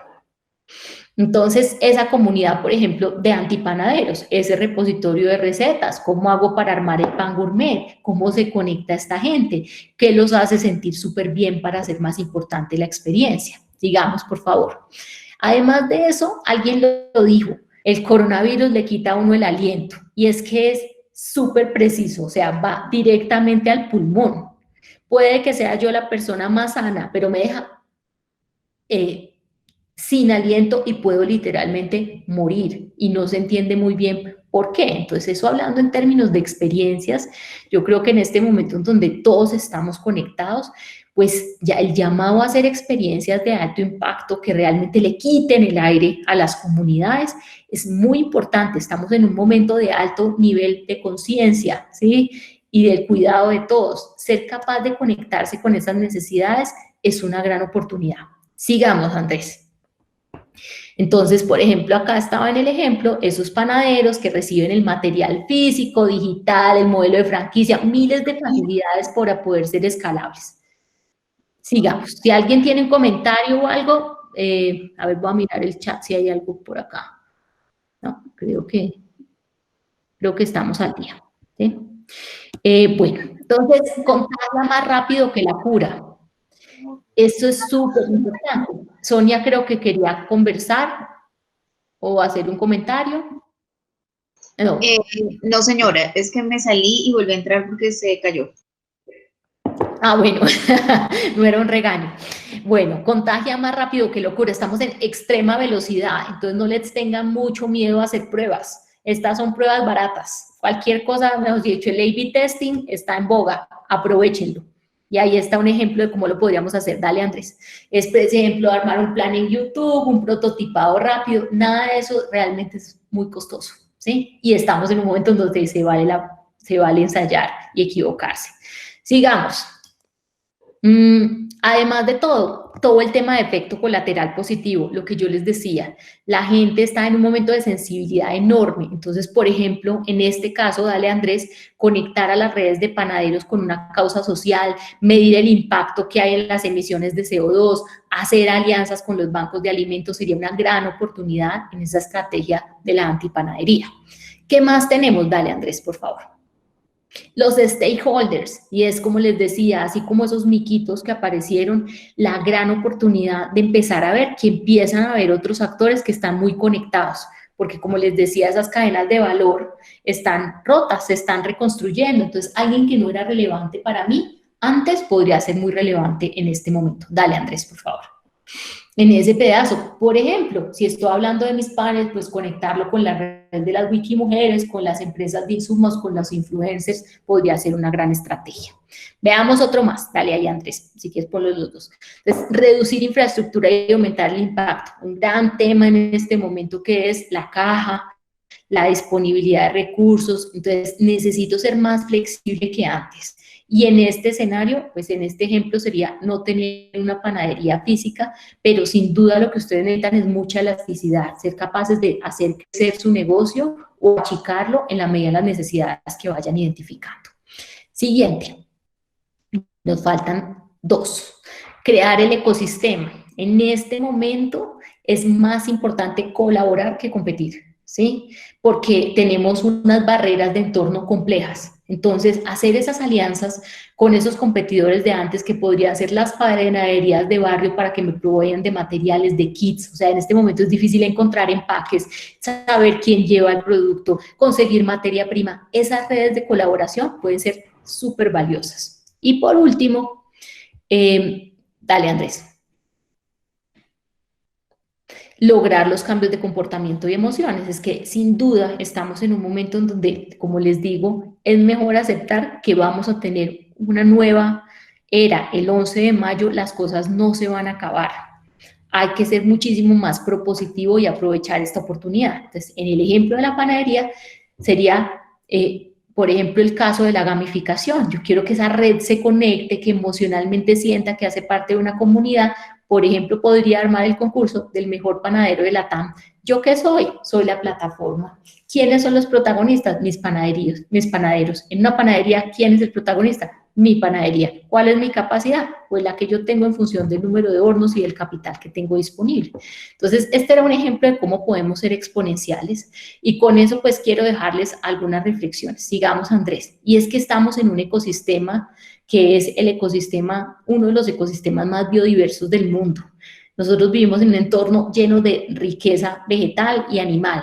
Entonces, esa comunidad, por ejemplo, de antipanaderos, ese repositorio de recetas, ¿cómo hago para armar el pan gourmet? ¿Cómo se conecta esta gente? ¿Qué los hace sentir súper bien para hacer más importante la experiencia? Sigamos, por favor. Además de eso, alguien lo dijo, el coronavirus le quita a uno el aliento, y es que es súper preciso, o sea, va directamente al pulmón. Puede que sea yo la persona más sana, pero me deja sin aliento y puedo literalmente morir y no se entiende muy bien por qué. Entonces, eso hablando en términos de experiencias, yo creo que en este momento en donde todos estamos conectados, pues ya el llamado a hacer experiencias de alto impacto que realmente le quiten el aire a las comunidades es muy importante. Estamos en un momento de alto nivel de conciencia, ¿sí? Y del cuidado de todos. Ser capaz de conectarse con esas necesidades es una gran oportunidad. Sigamos, Andrés. Entonces, por ejemplo, acá estaba en el ejemplo, esos panaderos que reciben el material físico, digital, el modelo de franquicia, miles de facilidades para poder ser escalables. Sigamos. Si alguien tiene un comentario o algo, a ver, voy a mirar el chat si hay algo por acá. No, creo que estamos al día. ¿Sí? Bueno, entonces, contagia más rápido que la cura. Eso es súper importante. Sonia creo que quería conversar o hacer un comentario. No. No, señora, es que me salí y volví a entrar porque se cayó. Ah, bueno, no era un regaño. Bueno, contagia más rápido que locura. Estamos en extrema velocidad, entonces no les tengan mucho miedo a hacer pruebas. Estas son pruebas baratas. Cualquier cosa, mejor dicho, el A/B testing está en boga. Aprovechenlo. Y ahí está un ejemplo de cómo lo podríamos hacer. Dale, Andrés. Es, por ejemplo, armar un plan en YouTube, un prototipado rápido. Nada de eso realmente es muy costoso, ¿sí? Y estamos en un momento en donde se vale ensayar y equivocarse. Sigamos. Además de todo el tema de efecto colateral positivo, lo que yo les decía, la gente está en un momento de sensibilidad enorme. Entonces, por ejemplo, en este caso, dale, Andrés, conectar a las redes de panaderos con una causa social, medir el impacto que hay en las emisiones de CO2, hacer alianzas con los bancos de alimentos sería una gran oportunidad en esa estrategia de la antipanadería. ¿Qué más tenemos? Dale, Andrés, por favor. Los stakeholders, y es como les decía, así como esos miquitos que aparecieron, la gran oportunidad de empezar a ver que empiezan a haber otros actores que están muy conectados, porque como les decía, esas cadenas de valor están rotas, se están reconstruyendo, entonces alguien que no era relevante para mí antes podría ser muy relevante en este momento. Dale, Andrés, por favor. En ese pedazo, por ejemplo, si estoy hablando de mis pares, pues conectarlo con la red de las Wikimujeres, con las empresas de insumos, con los influencers, podría ser una gran estrategia. Veamos otro más, dale ahí, Andrés, si quieres ponlo los dos. Entonces, reducir infraestructura y aumentar el impacto. Un gran tema en este momento que es la caja, la disponibilidad de recursos. Entonces, necesito ser más flexible que antes. Y en este escenario, pues en este ejemplo sería no tener una panadería física, pero sin duda lo que ustedes necesitan es mucha elasticidad, ser capaces de hacer crecer su negocio o achicarlo en la medida de las necesidades que vayan identificando. Siguiente, nos faltan dos. Crear el ecosistema. En este momento es más importante colaborar que competir, ¿sí? Porque tenemos unas barreras de entorno complejas. Entonces, hacer esas alianzas con esos competidores de antes que podrían ser las panaderías de barrio para que me provean de materiales, de kits. O sea, en este momento es difícil encontrar empaques, saber quién lleva el producto, conseguir materia prima. Esas redes de colaboración pueden ser súper valiosas. Y por último, dale, Andrés. lograr los cambios de comportamiento y emociones. Es que sin duda estamos en un momento en donde, como les digo, es mejor aceptar que vamos a tener una nueva era. El 11 de mayo las cosas no se van a acabar. Hay que ser muchísimo más propositivo y aprovechar esta oportunidad. Entonces, en el ejemplo de la panadería sería, por ejemplo, el caso de la gamificación. Yo quiero que esa red se conecte, que emocionalmente sienta que hace parte de una comunidad. Por ejemplo, podría armar el concurso del mejor panadero de la TAM. ¿Yo qué soy? Soy la plataforma. ¿Quiénes son los protagonistas? Mis panaderos. En una panadería, ¿quién es el protagonista? Mi panadería. ¿Cuál es mi capacidad? Pues la que yo tengo en función del número de hornos y del capital que tengo disponible. Entonces, este era un ejemplo de cómo podemos ser exponenciales y con eso pues quiero dejarles algunas reflexiones. Sigamos, Andrés. Y es que estamos en un ecosistema que es el ecosistema, uno de los ecosistemas más biodiversos del mundo. Nosotros vivimos en un entorno lleno de riqueza vegetal y animal.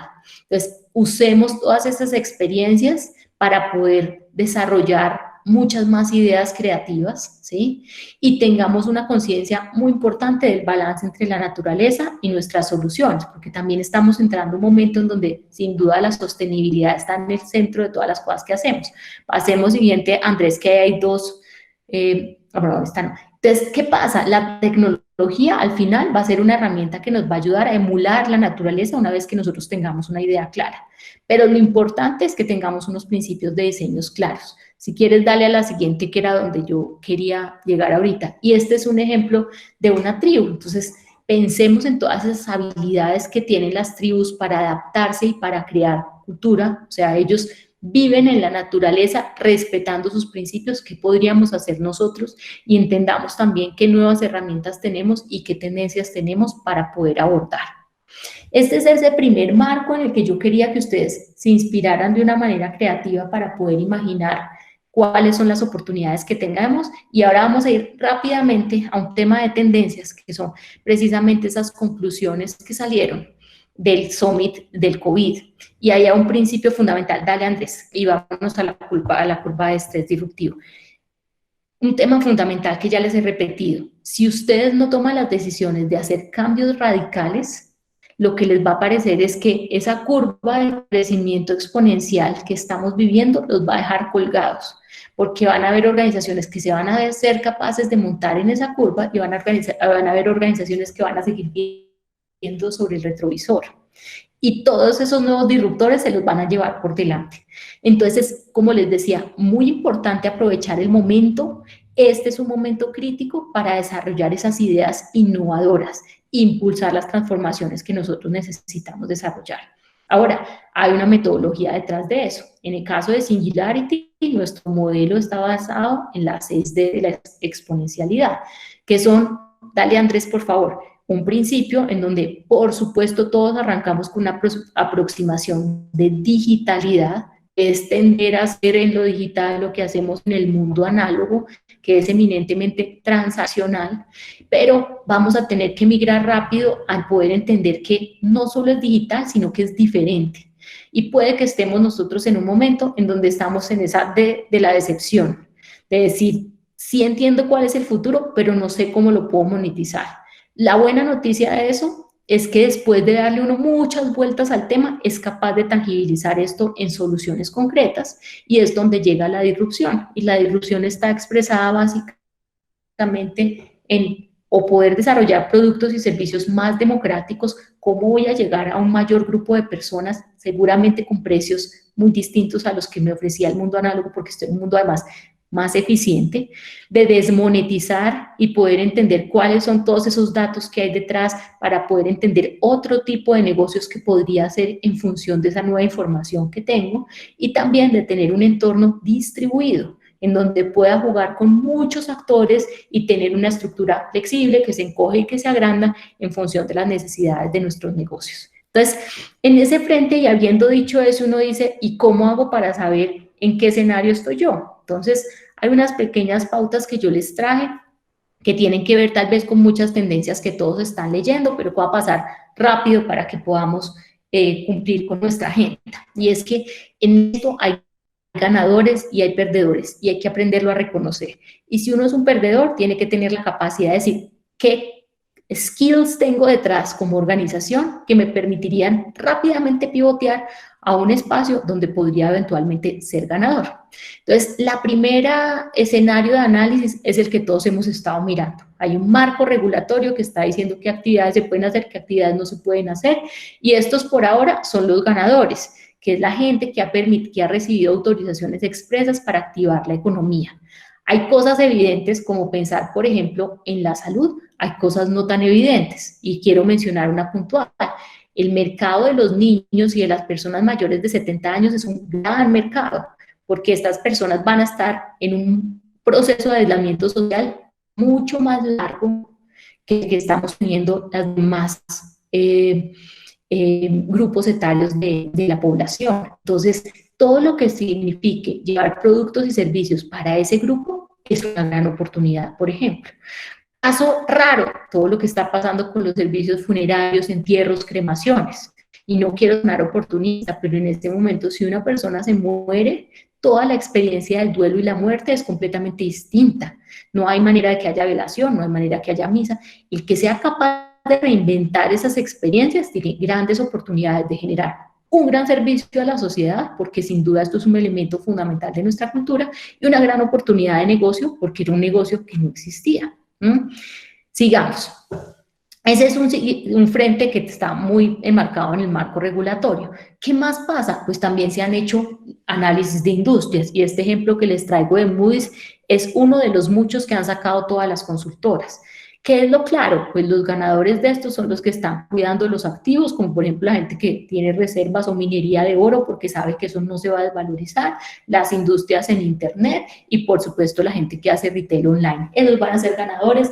Entonces, usemos todas estas experiencias para poder desarrollar muchas más ideas creativas, ¿sí? Y tengamos una conciencia muy importante del balance entre la naturaleza y nuestras soluciones, porque también estamos entrando en un momento en donde sin duda la sostenibilidad está en el centro de todas las cosas que hacemos. Pasemos siguiente, Andrés, que hay dos... bueno, esta no. Entonces, ¿qué pasa? La tecnología al final va a ser una herramienta que nos va a ayudar a emular la naturaleza una vez que nosotros tengamos una idea clara. Pero lo importante es que tengamos unos principios de diseños claros. Si quieres, dale a la siguiente, que era donde yo quería llegar ahorita. Y este es un ejemplo de una tribu. Entonces, pensemos en todas esas habilidades que tienen las tribus para adaptarse y para crear cultura. O sea, ellos viven en la naturaleza respetando sus principios. ¿Qué podríamos hacer nosotros? Y entendamos también qué nuevas herramientas tenemos y qué tendencias tenemos para poder abordar. Este es ese primer marco en el que yo quería que ustedes se inspiraran de una manera creativa para poder imaginar cuáles son las oportunidades que tengamos. Y ahora vamos a ir rápidamente a un tema de tendencias, que son precisamente esas conclusiones que salieron del Summit del COVID. Y hay un principio fundamental. Dale, Andrés, y vámonos a la curva de estrés disruptivo. Un tema fundamental que ya les he repetido. Si ustedes no toman las decisiones de hacer cambios radicales, lo que les va a parecer es que esa curva de crecimiento exponencial que estamos viviendo los va a dejar colgados, porque van a haber organizaciones que se van a ser capaces de montar en esa curva y van a haber organizaciones que van a seguir viendo sobre el retrovisor. Y todos esos nuevos disruptores se los van a llevar por delante. Entonces, como les decía, muy importante aprovechar el momento. Este es un momento crítico para desarrollar esas ideas innovadoras, impulsar las transformaciones que nosotros necesitamos desarrollar. Ahora, hay una metodología detrás de eso. En el caso de Singularity, nuestro modelo está basado en las 6D de la exponencialidad, que son, dale Andrés por favor, un principio en donde, por supuesto, todos arrancamos con una aproximación de digitalidad, es tender a hacer en lo digital lo que hacemos en el mundo análogo, que es eminentemente transaccional, pero vamos a tener que migrar rápido al poder entender que no solo es digital, sino que es diferente. Y puede que estemos nosotros en un momento en donde estamos en esa de la decepción, de decir, sí entiendo cuál es el futuro, pero no sé cómo lo puedo monetizar. La buena noticia de eso es que después de darle uno muchas vueltas al tema, es capaz de tangibilizar esto en soluciones concretas y es donde llega la disrupción. Y la disrupción está expresada básicamente en o poder desarrollar productos y servicios más democráticos, cómo voy a llegar a un mayor grupo de personas, seguramente con precios muy distintos a los que me ofrecía el mundo análogo, porque estoy en un mundo además más eficiente, de desmonetizar y poder entender cuáles son todos esos datos que hay detrás para poder entender otro tipo de negocios que podría hacer en función de esa nueva información que tengo y también de tener un entorno distribuido en donde pueda jugar con muchos actores y tener una estructura flexible que se encoge y que se agranda en función de las necesidades de nuestros negocios. Entonces, en ese frente y habiendo dicho eso, uno dice, ¿y cómo hago para saber en qué escenario estoy yo? Entonces, hay unas pequeñas pautas que yo les traje que tienen que ver tal vez con muchas tendencias que todos están leyendo, pero pueda pasar rápido para que podamos cumplir con nuestra agenda. Y es que en esto hay ganadores y hay perdedores y hay que aprenderlo a reconocer. Y si uno es un perdedor, tiene que tener la capacidad de decir qué skills tengo detrás como organización que me permitirían rápidamente pivotear a un espacio donde podría eventualmente ser ganador. Entonces, la primera escenario de análisis es el que todos hemos estado mirando. Hay un marco regulatorio que está diciendo qué actividades se pueden hacer, qué actividades no se pueden hacer, y estos por ahora son los ganadores, que es la gente que ha recibido autorizaciones expresas para activar la economía. Hay cosas evidentes como pensar, por ejemplo, en la salud, hay cosas no tan evidentes, y quiero mencionar una puntual. El mercado de los niños y de las personas mayores de 70 años es un gran mercado, porque estas personas van a estar en un proceso de aislamiento social mucho más largo que el que estamos teniendo las demás grupos etarios de la población. Entonces, todo lo que signifique llevar productos y servicios para ese grupo es una gran oportunidad, por ejemplo. Caso raro, todo lo que está pasando con los servicios funerarios, entierros, cremaciones. Y no quiero sonar oportunista, pero en este momento, si una persona se muere, toda la experiencia del duelo y la muerte es completamente distinta. No hay manera de que haya velación, no hay manera de que haya misa. El que sea capaz de reinventar esas experiencias tiene grandes oportunidades de generar un gran servicio a la sociedad, porque sin duda esto es un elemento fundamental de nuestra cultura, y una gran oportunidad de negocio, porque era un negocio que no existía. Sigamos. Ese es un frente que está muy enmarcado en el marco regulatorio. ¿Qué más pasa? Pues también se han hecho análisis de industrias, y este ejemplo que les traigo de Moody's es uno de los muchos que han sacado todas las consultoras. ¿Qué es lo claro? Pues los ganadores de estos son los que están cuidando los activos, como por ejemplo la gente que tiene reservas o minería de oro porque sabe que eso no se va a desvalorizar, las industrias en internet y por supuesto la gente que hace retail online. Ellos van a ser ganadores,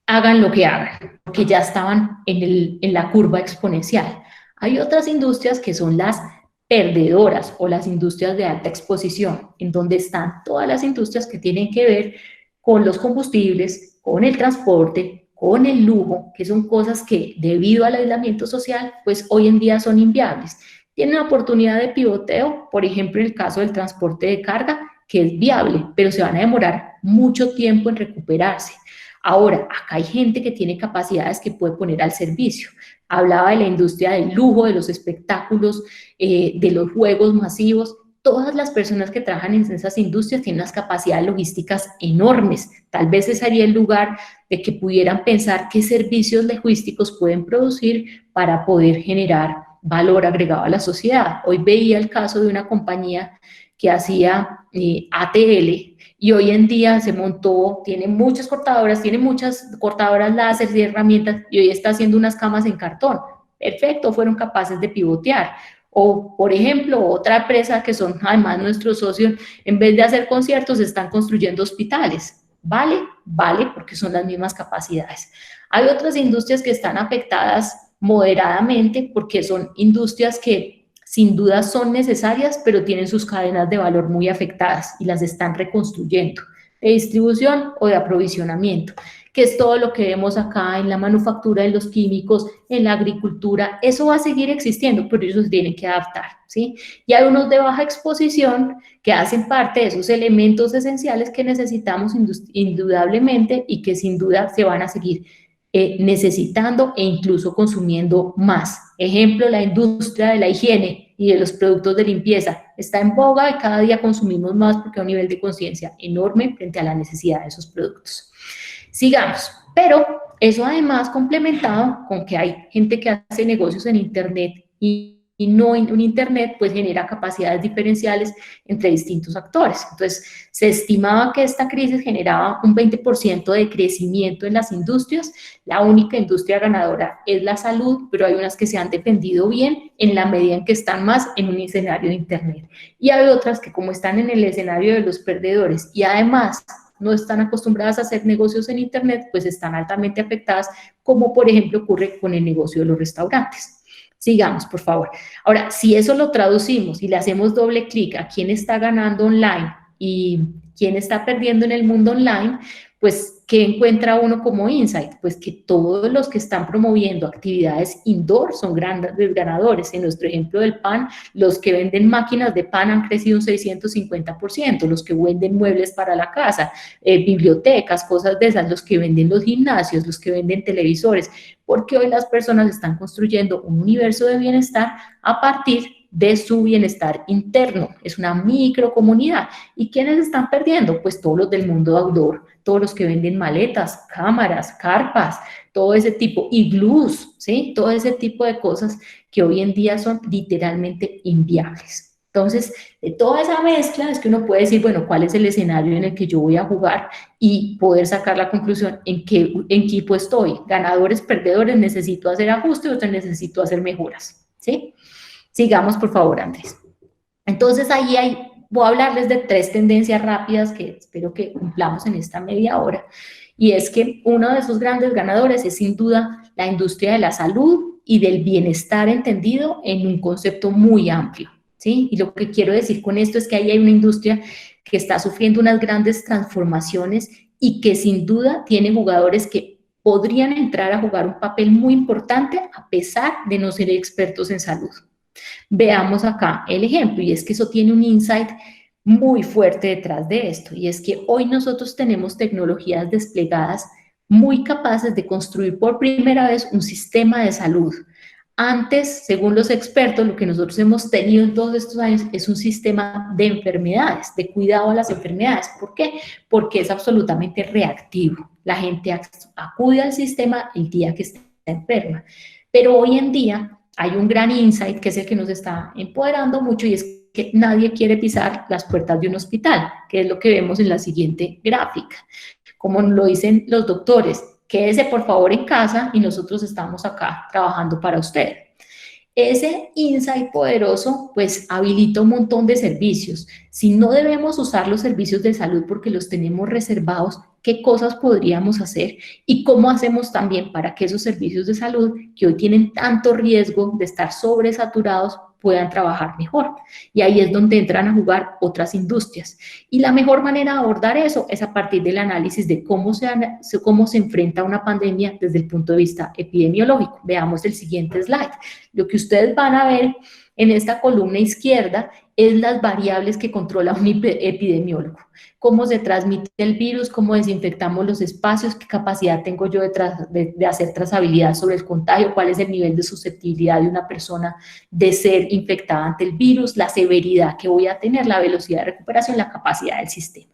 hagan lo que hagan, porque ya estaban en la curva exponencial. Hay otras industrias que son las perdedoras o las industrias de alta exposición, en donde están todas las industrias que tienen que ver con los combustibles, con el transporte, con el lujo, que son cosas que debido al aislamiento social, pues hoy en día son inviables. Tienen una oportunidad de pivoteo, por ejemplo, en el caso del transporte de carga, que es viable, pero se van a demorar mucho tiempo en recuperarse. Ahora, acá hay gente que tiene capacidades que puede poner al servicio. Hablaba de la industria del lujo, de los espectáculos, de los juegos masivos. Todas las personas que trabajan en esas industrias tienen unas capacidades logísticas enormes. Tal vez ese sería el lugar de que pudieran pensar qué servicios logísticos pueden producir para poder generar valor agregado a la sociedad. Hoy veía el caso de una compañía que hacía ATL y hoy en día se montó, tiene muchas cortadoras láser y herramientas y hoy está haciendo unas camas en cartón. Perfecto, fueron capaces de pivotear. O, por ejemplo, otra empresa que son además nuestros socios, en vez de hacer conciertos, están construyendo hospitales. ¿Vale? Vale, porque son las mismas capacidades. Hay otras industrias que están afectadas moderadamente porque son industrias que sin duda son necesarias, pero tienen sus cadenas de valor muy afectadas y las están reconstruyendo, de distribución o de aprovisionamiento, que es todo lo que vemos acá en la manufactura, en los químicos, en la agricultura. Eso va a seguir existiendo, pero ellos se tienen que adaptar, ¿sí? Y hay unos de baja exposición que hacen parte de esos elementos esenciales que necesitamos indudablemente y que sin duda se van a seguir necesitando e incluso consumiendo más. Ejemplo, la industria de la higiene y de los productos de limpieza está en boga y cada día consumimos más porque hay un nivel de conciencia enorme frente a la necesidad de esos productos. Sigamos, pero eso además complementado con que hay gente que hace negocios en internet y no en internet, pues genera capacidades diferenciales entre distintos actores. Entonces, se estimaba que esta crisis generaba un 20% de crecimiento en las industrias. La única industria ganadora es la salud, pero hay unas que se han defendido bien en la medida en que están más en un escenario de internet. Y hay otras que como están en el escenario de los perdedores y además no están acostumbradas a hacer negocios en internet, pues están altamente afectadas, como por ejemplo ocurre con el negocio de los restaurantes. Sigamos, por favor. Ahora, si eso lo traducimos y le hacemos doble clic a quién está ganando online y quién está perdiendo en el mundo online, pues, ¿qué encuentra uno como insight? Pues que todos los que están promoviendo actividades indoor son grandes ganadores. En nuestro ejemplo del pan, los que venden máquinas de pan han crecido un 650%, los que venden muebles para la casa, bibliotecas, cosas de esas, los que venden los gimnasios, los que venden televisores, porque hoy las personas están construyendo un universo de bienestar a partir de su bienestar interno. Es una microcomunidad. ¿Y quiénes están perdiendo? Pues todos los del mundo outdoor, todos los que venden maletas, cámaras, carpas, todo ese tipo, iglús, ¿sí? Todo ese tipo de cosas que hoy en día son literalmente inviables. Entonces, de toda esa mezcla es que uno puede decir, bueno, ¿cuál es el escenario en el que yo voy a jugar? Y poder sacar la conclusión en qué equipo estoy. Ganadores, perdedores, necesito hacer ajustes o necesito hacer mejoras, ¿sí? Sigamos, por favor, Andrés. Entonces, voy a hablarles de 3 tendencias rápidas que espero que cumplamos en esta media hora. Y es que uno de esos grandes ganadores es sin duda la industria de la salud y del bienestar entendido en un concepto muy amplio, ¿sí? Y lo que quiero decir con esto es que ahí hay una industria que está sufriendo unas grandes transformaciones y que sin duda tiene jugadores que podrían entrar a jugar un papel muy importante a pesar de no ser expertos en salud. Veamos acá el ejemplo, y es que eso tiene un insight muy fuerte detrás de esto, y es que hoy nosotros tenemos tecnologías desplegadas muy capaces de construir por primera vez un sistema de salud. Antes, según los expertos, lo que nosotros hemos tenido en todos estos años es un sistema de enfermedades, de cuidado a las enfermedades. ¿Por qué? Porque es absolutamente reactivo. La gente acude al sistema el día que está enferma. Pero hoy en día hay un gran insight que es el que nos está empoderando mucho, y es que nadie quiere pisar las puertas de un hospital, que es lo que vemos en la siguiente gráfica. Como lo dicen los doctores, quédese por favor en casa y nosotros estamos acá trabajando para usted. Ese insight poderoso pues habilita un montón de servicios. Si no debemos usar los servicios de salud porque los tenemos reservados, ¿qué cosas podríamos hacer? Y cómo hacemos también para que esos servicios de salud que hoy tienen tanto riesgo de estar sobresaturados puedan trabajar mejor. Y ahí es donde entran a jugar otras industrias. Y la mejor manera de abordar eso es a partir del análisis de cómo se enfrenta una pandemia desde el punto de vista epidemiológico. Veamos el siguiente slide. Lo que ustedes van a ver en esta columna izquierda es las variables que controla un epidemiólogo. Cómo se transmite el virus, cómo desinfectamos los espacios, qué capacidad tengo yo de hacer trazabilidad sobre el contagio, cuál es el nivel de susceptibilidad de una persona de ser infectada ante el virus, la severidad que voy a tener, la velocidad de recuperación, la capacidad del sistema.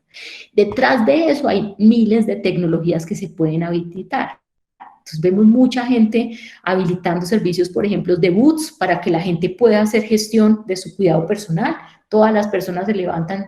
Detrás de eso hay miles de tecnologías que se pueden habilitar. Entonces vemos mucha gente habilitando servicios, por ejemplo, de boots para que la gente pueda hacer gestión de su cuidado personal. Todas las personas se levantan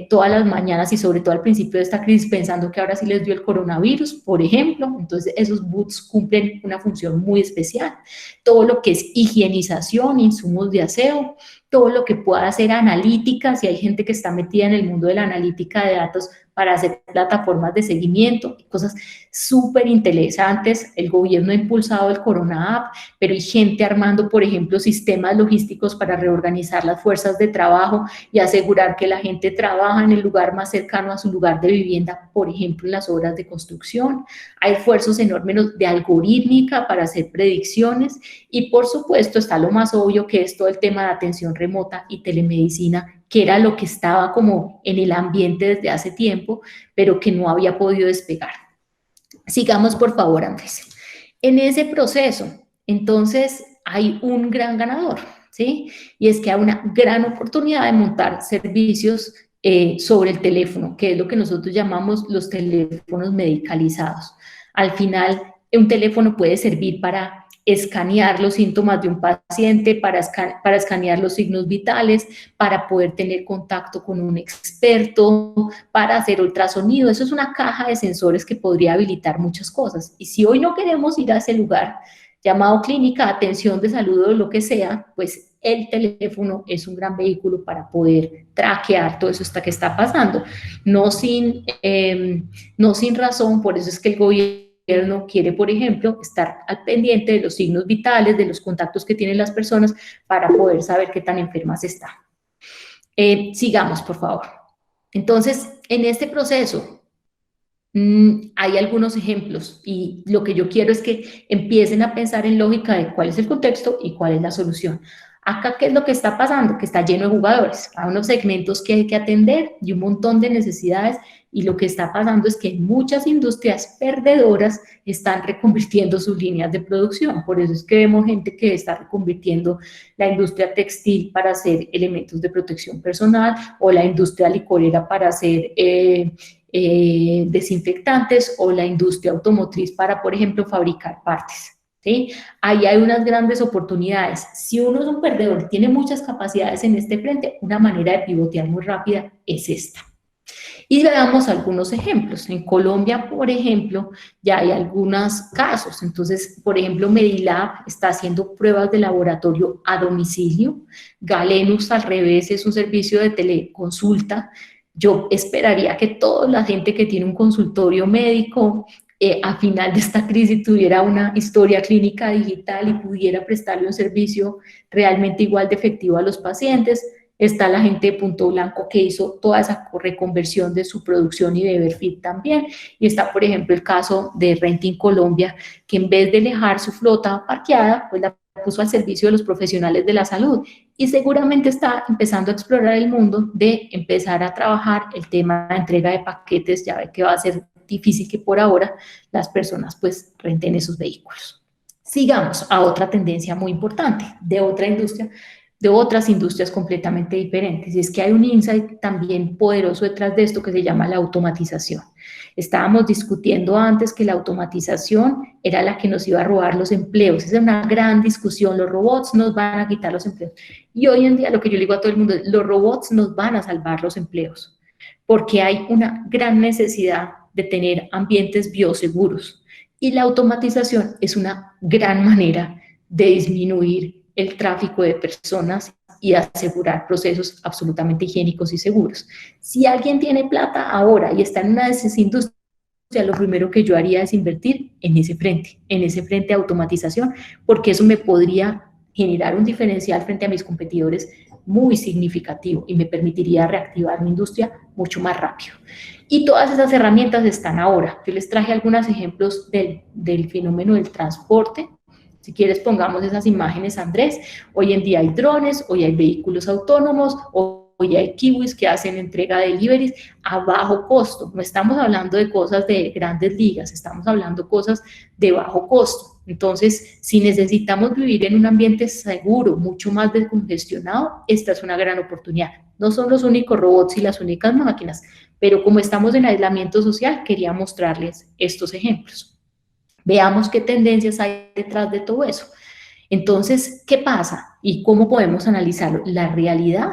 todas las mañanas y sobre todo al principio de esta crisis pensando que ahora sí les dio el coronavirus, por ejemplo. Entonces esos boots cumplen una función muy especial. Todo lo que es higienización, insumos de aseo, todo lo que pueda hacer analítica, si hay gente que está metida en el mundo de la analítica de datos para hacer plataformas de seguimiento, cosas súper interesantes. El gobierno ha impulsado el Corona App, pero hay gente armando, por ejemplo, sistemas logísticos para reorganizar las fuerzas de trabajo y asegurar que la gente trabaja en el lugar más cercano a su lugar de vivienda, por ejemplo, en las obras de construcción. Hay esfuerzos enormes de algorítmica para hacer predicciones y, por supuesto, está lo más obvio que es todo el tema de atención remota y telemedicina, que era lo que estaba como en el ambiente desde hace tiempo, pero que no había podido despegar. Sigamos, por favor, Andrés. En ese proceso, entonces, hay un gran ganador, ¿sí? Y es que hay una gran oportunidad de montar servicios sobre el teléfono, que es lo que nosotros llamamos los teléfonos medicalizados. Al final, un teléfono puede servir para escanear los síntomas de un paciente, para escanear los signos vitales, para poder tener contacto con un experto, para hacer ultrasonido. Eso es una caja de sensores que podría habilitar muchas cosas. Y si hoy no queremos ir a ese lugar llamado clínica, atención de salud o lo que sea, pues el teléfono es un gran vehículo para poder traquear todo eso que está pasando. No sin razón, por eso es que el gobierno quiere, por ejemplo, estar al pendiente de los signos vitales, de los contactos que tienen las personas para poder saber qué tan enfermas están. Sigamos, por favor. Entonces, en este proceso, Hay algunos ejemplos y lo que yo quiero es que empiecen a pensar en lógica de cuál es el contexto y cuál es la solución. Acá, ¿qué es lo que está pasando? Que está lleno de jugadores, hay unos segmentos que hay que atender y un montón de necesidades, y lo que está pasando es que muchas industrias perdedoras están reconvirtiendo sus líneas de producción. Por eso es que vemos gente que está reconvirtiendo la industria textil para hacer elementos de protección personal, o la industria licorera para hacer desinfectantes, o la industria automotriz para, por ejemplo, fabricar partes. ¿Sí? Ahí hay unas grandes oportunidades. Si uno es un perdedor y tiene muchas capacidades en este frente, una manera de pivotear muy rápida es esta. Y veamos algunos ejemplos. En Colombia, por ejemplo, ya hay algunos casos. Entonces, por ejemplo, Medilab está haciendo pruebas de laboratorio a domicilio. Galenus, al revés, es un servicio de teleconsulta. Yo esperaría que toda la gente que tiene un consultorio médico a final de esta crisis tuviera una historia clínica digital y pudiera prestarle un servicio realmente igual de efectivo a los pacientes. Está la gente de Punto Blanco que hizo toda esa reconversión de su producción y de Everfit también. Y está, por ejemplo, el caso de Renting Colombia, que en vez de dejar su flota parqueada, pues la puso al servicio de los profesionales de la salud. Y seguramente está empezando a explorar el mundo de empezar a trabajar el tema de entrega de paquetes. Ya ve que va a ser difícil que por ahora las personas pues renten esos vehículos. Sigamos a otra tendencia muy importante de otra industria, de otras industrias completamente diferentes, y es que hay un insight también poderoso detrás de esto que se llama la automatización. Estábamos discutiendo antes que la automatización era la que nos iba a robar los empleos. Esa es una gran discusión, los robots nos van a quitar los empleos. Y hoy en día lo que yo le digo a todo el mundo es, los robots nos van a salvar los empleos, porque hay una gran necesidad de tener ambientes bioseguros, y la automatización es una gran manera de disminuir el tráfico de personas y asegurar procesos absolutamente higiénicos y seguros. Si alguien tiene plata ahora y está en una de esas industrias, lo primero que yo haría es invertir en ese frente de automatización, porque eso me podría generar un diferencial frente a mis competidores muy significativo y me permitiría reactivar mi industria mucho más rápido. Y todas esas herramientas están ahora. Yo les traje algunos ejemplos del fenómeno del transporte. Si quieres, pongamos esas imágenes, Andrés. Hoy en día hay drones, hoy hay vehículos autónomos, hoy hay kiwis que hacen entrega de deliveries a bajo costo. No estamos hablando de cosas de grandes ligas, estamos hablando de cosas de bajo costo. Entonces, si necesitamos vivir en un ambiente seguro, mucho más descongestionado, esta es una gran oportunidad. No son los únicos robots y las únicas máquinas, pero como estamos en aislamiento social, quería mostrarles estos ejemplos. Veamos qué tendencias hay detrás de todo eso. Entonces, ¿qué pasa? ¿Y cómo podemos analizarlo? La realidad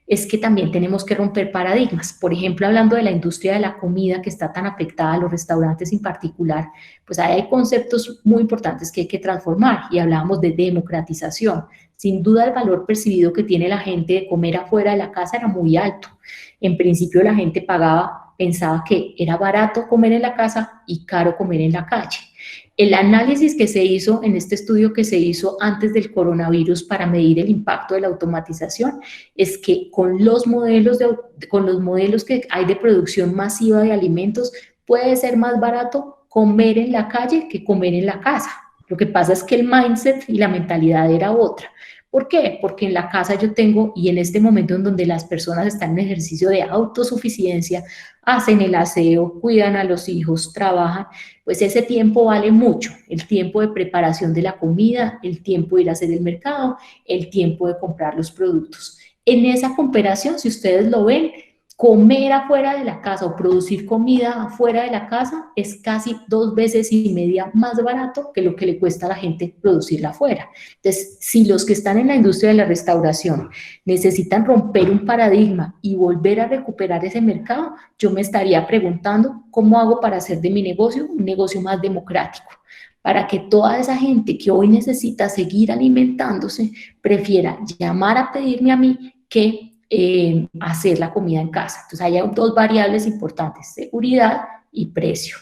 es que también tenemos que romper paradigmas. Por ejemplo, hablando de la industria de la comida que está tan afectada, los restaurantes en particular, pues hay conceptos muy importantes que hay que transformar, y hablábamos de democratización. Sin duda el valor percibido que tiene la gente de comer afuera de la casa era muy alto. En principio la gente pensaba que era barato comer en la casa y caro comer en la calle. El análisis que se hizo en este estudio que se hizo antes del coronavirus para medir el impacto de la automatización es que con los modelos que hay de producción masiva de alimentos puede ser más barato comer en la calle que comer en la casa. Lo que pasa es que el mindset y la mentalidad era otra. ¿Por qué? Porque en la casa yo tengo, y en este momento en donde las personas están en ejercicio de autosuficiencia, hacen el aseo, cuidan a los hijos, trabajan, pues ese tiempo vale mucho. El tiempo de preparación de la comida, el tiempo de ir a hacer el mercado, el tiempo de comprar los productos. En esa comparación, si ustedes lo ven, comer afuera de la casa o producir comida afuera de la casa es casi 2,5 veces más barato que lo que le cuesta a la gente producirla afuera. Entonces, si los que están en la industria de la restauración necesitan romper un paradigma y volver a recuperar ese mercado, yo me estaría preguntando cómo hago para hacer de mi negocio un negocio más democrático, para que toda esa gente que hoy necesita seguir alimentándose prefiera llamar a pedirme a mí que hacer la comida en casa. Entonces hay 2 variables importantes, seguridad y precio.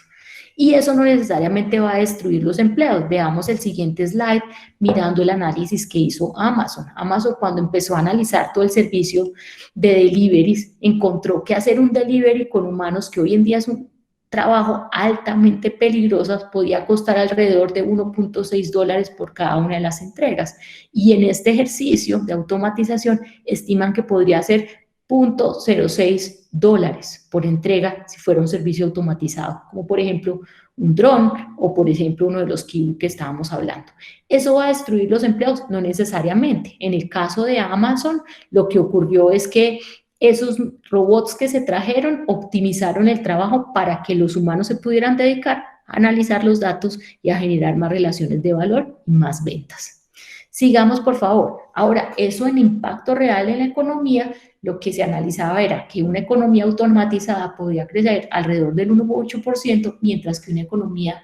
Y eso no necesariamente va a destruir los empleos. Veamos el siguiente slide mirando el análisis que hizo Amazon. Amazon, cuando empezó a analizar todo el servicio de deliveries, encontró que hacer un delivery con humanos, que hoy en día es un trabajo altamente peligroso, podía costar alrededor de $1.6 por cada una de las entregas. Y en este ejercicio de automatización estiman que podría ser $0.06 por entrega si fuera un servicio automatizado, como por ejemplo un dron o por ejemplo uno de los Kiwi que estábamos hablando. ¿Eso va a destruir los empleos? No necesariamente. En el caso de Amazon, lo que ocurrió es que esos robots que se trajeron optimizaron el trabajo para que los humanos se pudieran dedicar a analizar los datos y a generar más relaciones de valor y más ventas. Sigamos, por favor. Ahora, eso en impacto real en la economía, lo que se analizaba era que una economía automatizada podía crecer alrededor del 1,8%, mientras que una economía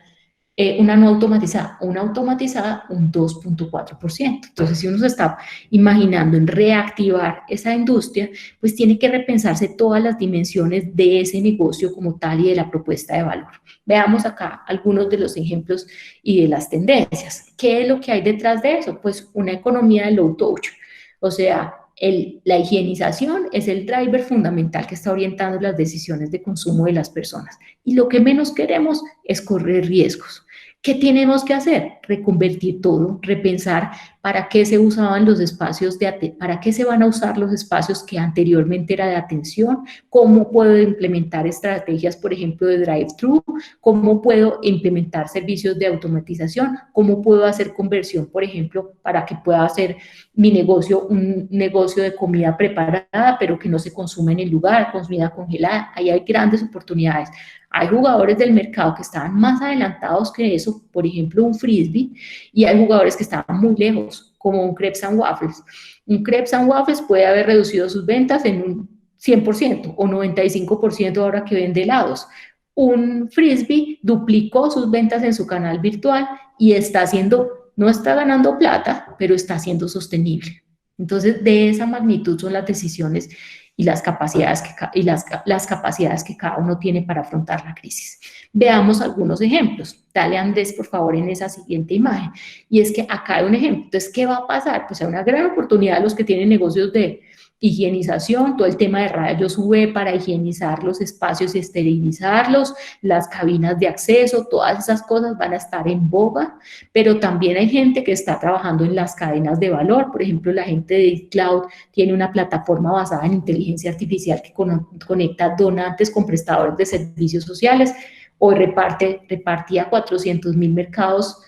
una no automatizada, una automatizada un 2,4%. Entonces, si uno se está imaginando en reactivar esa industria, pues tiene que repensarse todas las dimensiones de ese negocio como tal y de la propuesta de valor. Veamos acá algunos de los ejemplos y de las tendencias. ¿Qué es lo que hay detrás de eso? Pues una economía de low touch, o sea, la higienización es el driver fundamental que está orientando las decisiones de consumo de las personas. Y lo que menos queremos es correr riesgos. ¿Qué tenemos que hacer? Reconvertir todo, repensar para qué se usaban los espacios, para qué se van a usar los espacios que anteriormente era de atención, cómo puedo implementar estrategias, por ejemplo, de drive-thru, cómo puedo implementar servicios de automatización, cómo puedo hacer conversión, por ejemplo, para que pueda hacer mi negocio un negocio de comida preparada, pero que no se consume en el lugar, comida congelada. Ahí hay grandes oportunidades. Hay jugadores del mercado que estaban más adelantados que eso, por ejemplo, un frisbee, y hay jugadores que estaban muy lejos, como un Crepes and Waffles. Un Crepes and Waffles puede haber reducido sus ventas en un 100% o 95% ahora que vende helados. Un frisbee duplicó sus ventas en su canal virtual y no está ganando plata, pero está siendo sostenible. Entonces, de esa magnitud son las decisiones y las capacidades que cada uno tiene para afrontar la crisis. Veamos algunos ejemplos. Dale, Andrés, por favor, en esa siguiente imagen. Y es que acá hay un ejemplo. Entonces, ¿qué va a pasar? Pues hay una gran oportunidad de los que tienen negocios de higienización, todo el tema de rayos UV para higienizar los espacios y esterilizarlos, las cabinas de acceso, todas esas cosas van a estar en boga, pero también hay gente que está trabajando en las cadenas de valor. Por ejemplo, la gente de Cloud tiene una plataforma basada en inteligencia artificial que conecta donantes con prestadores de servicios sociales. Hoy repartía 400.000 mercados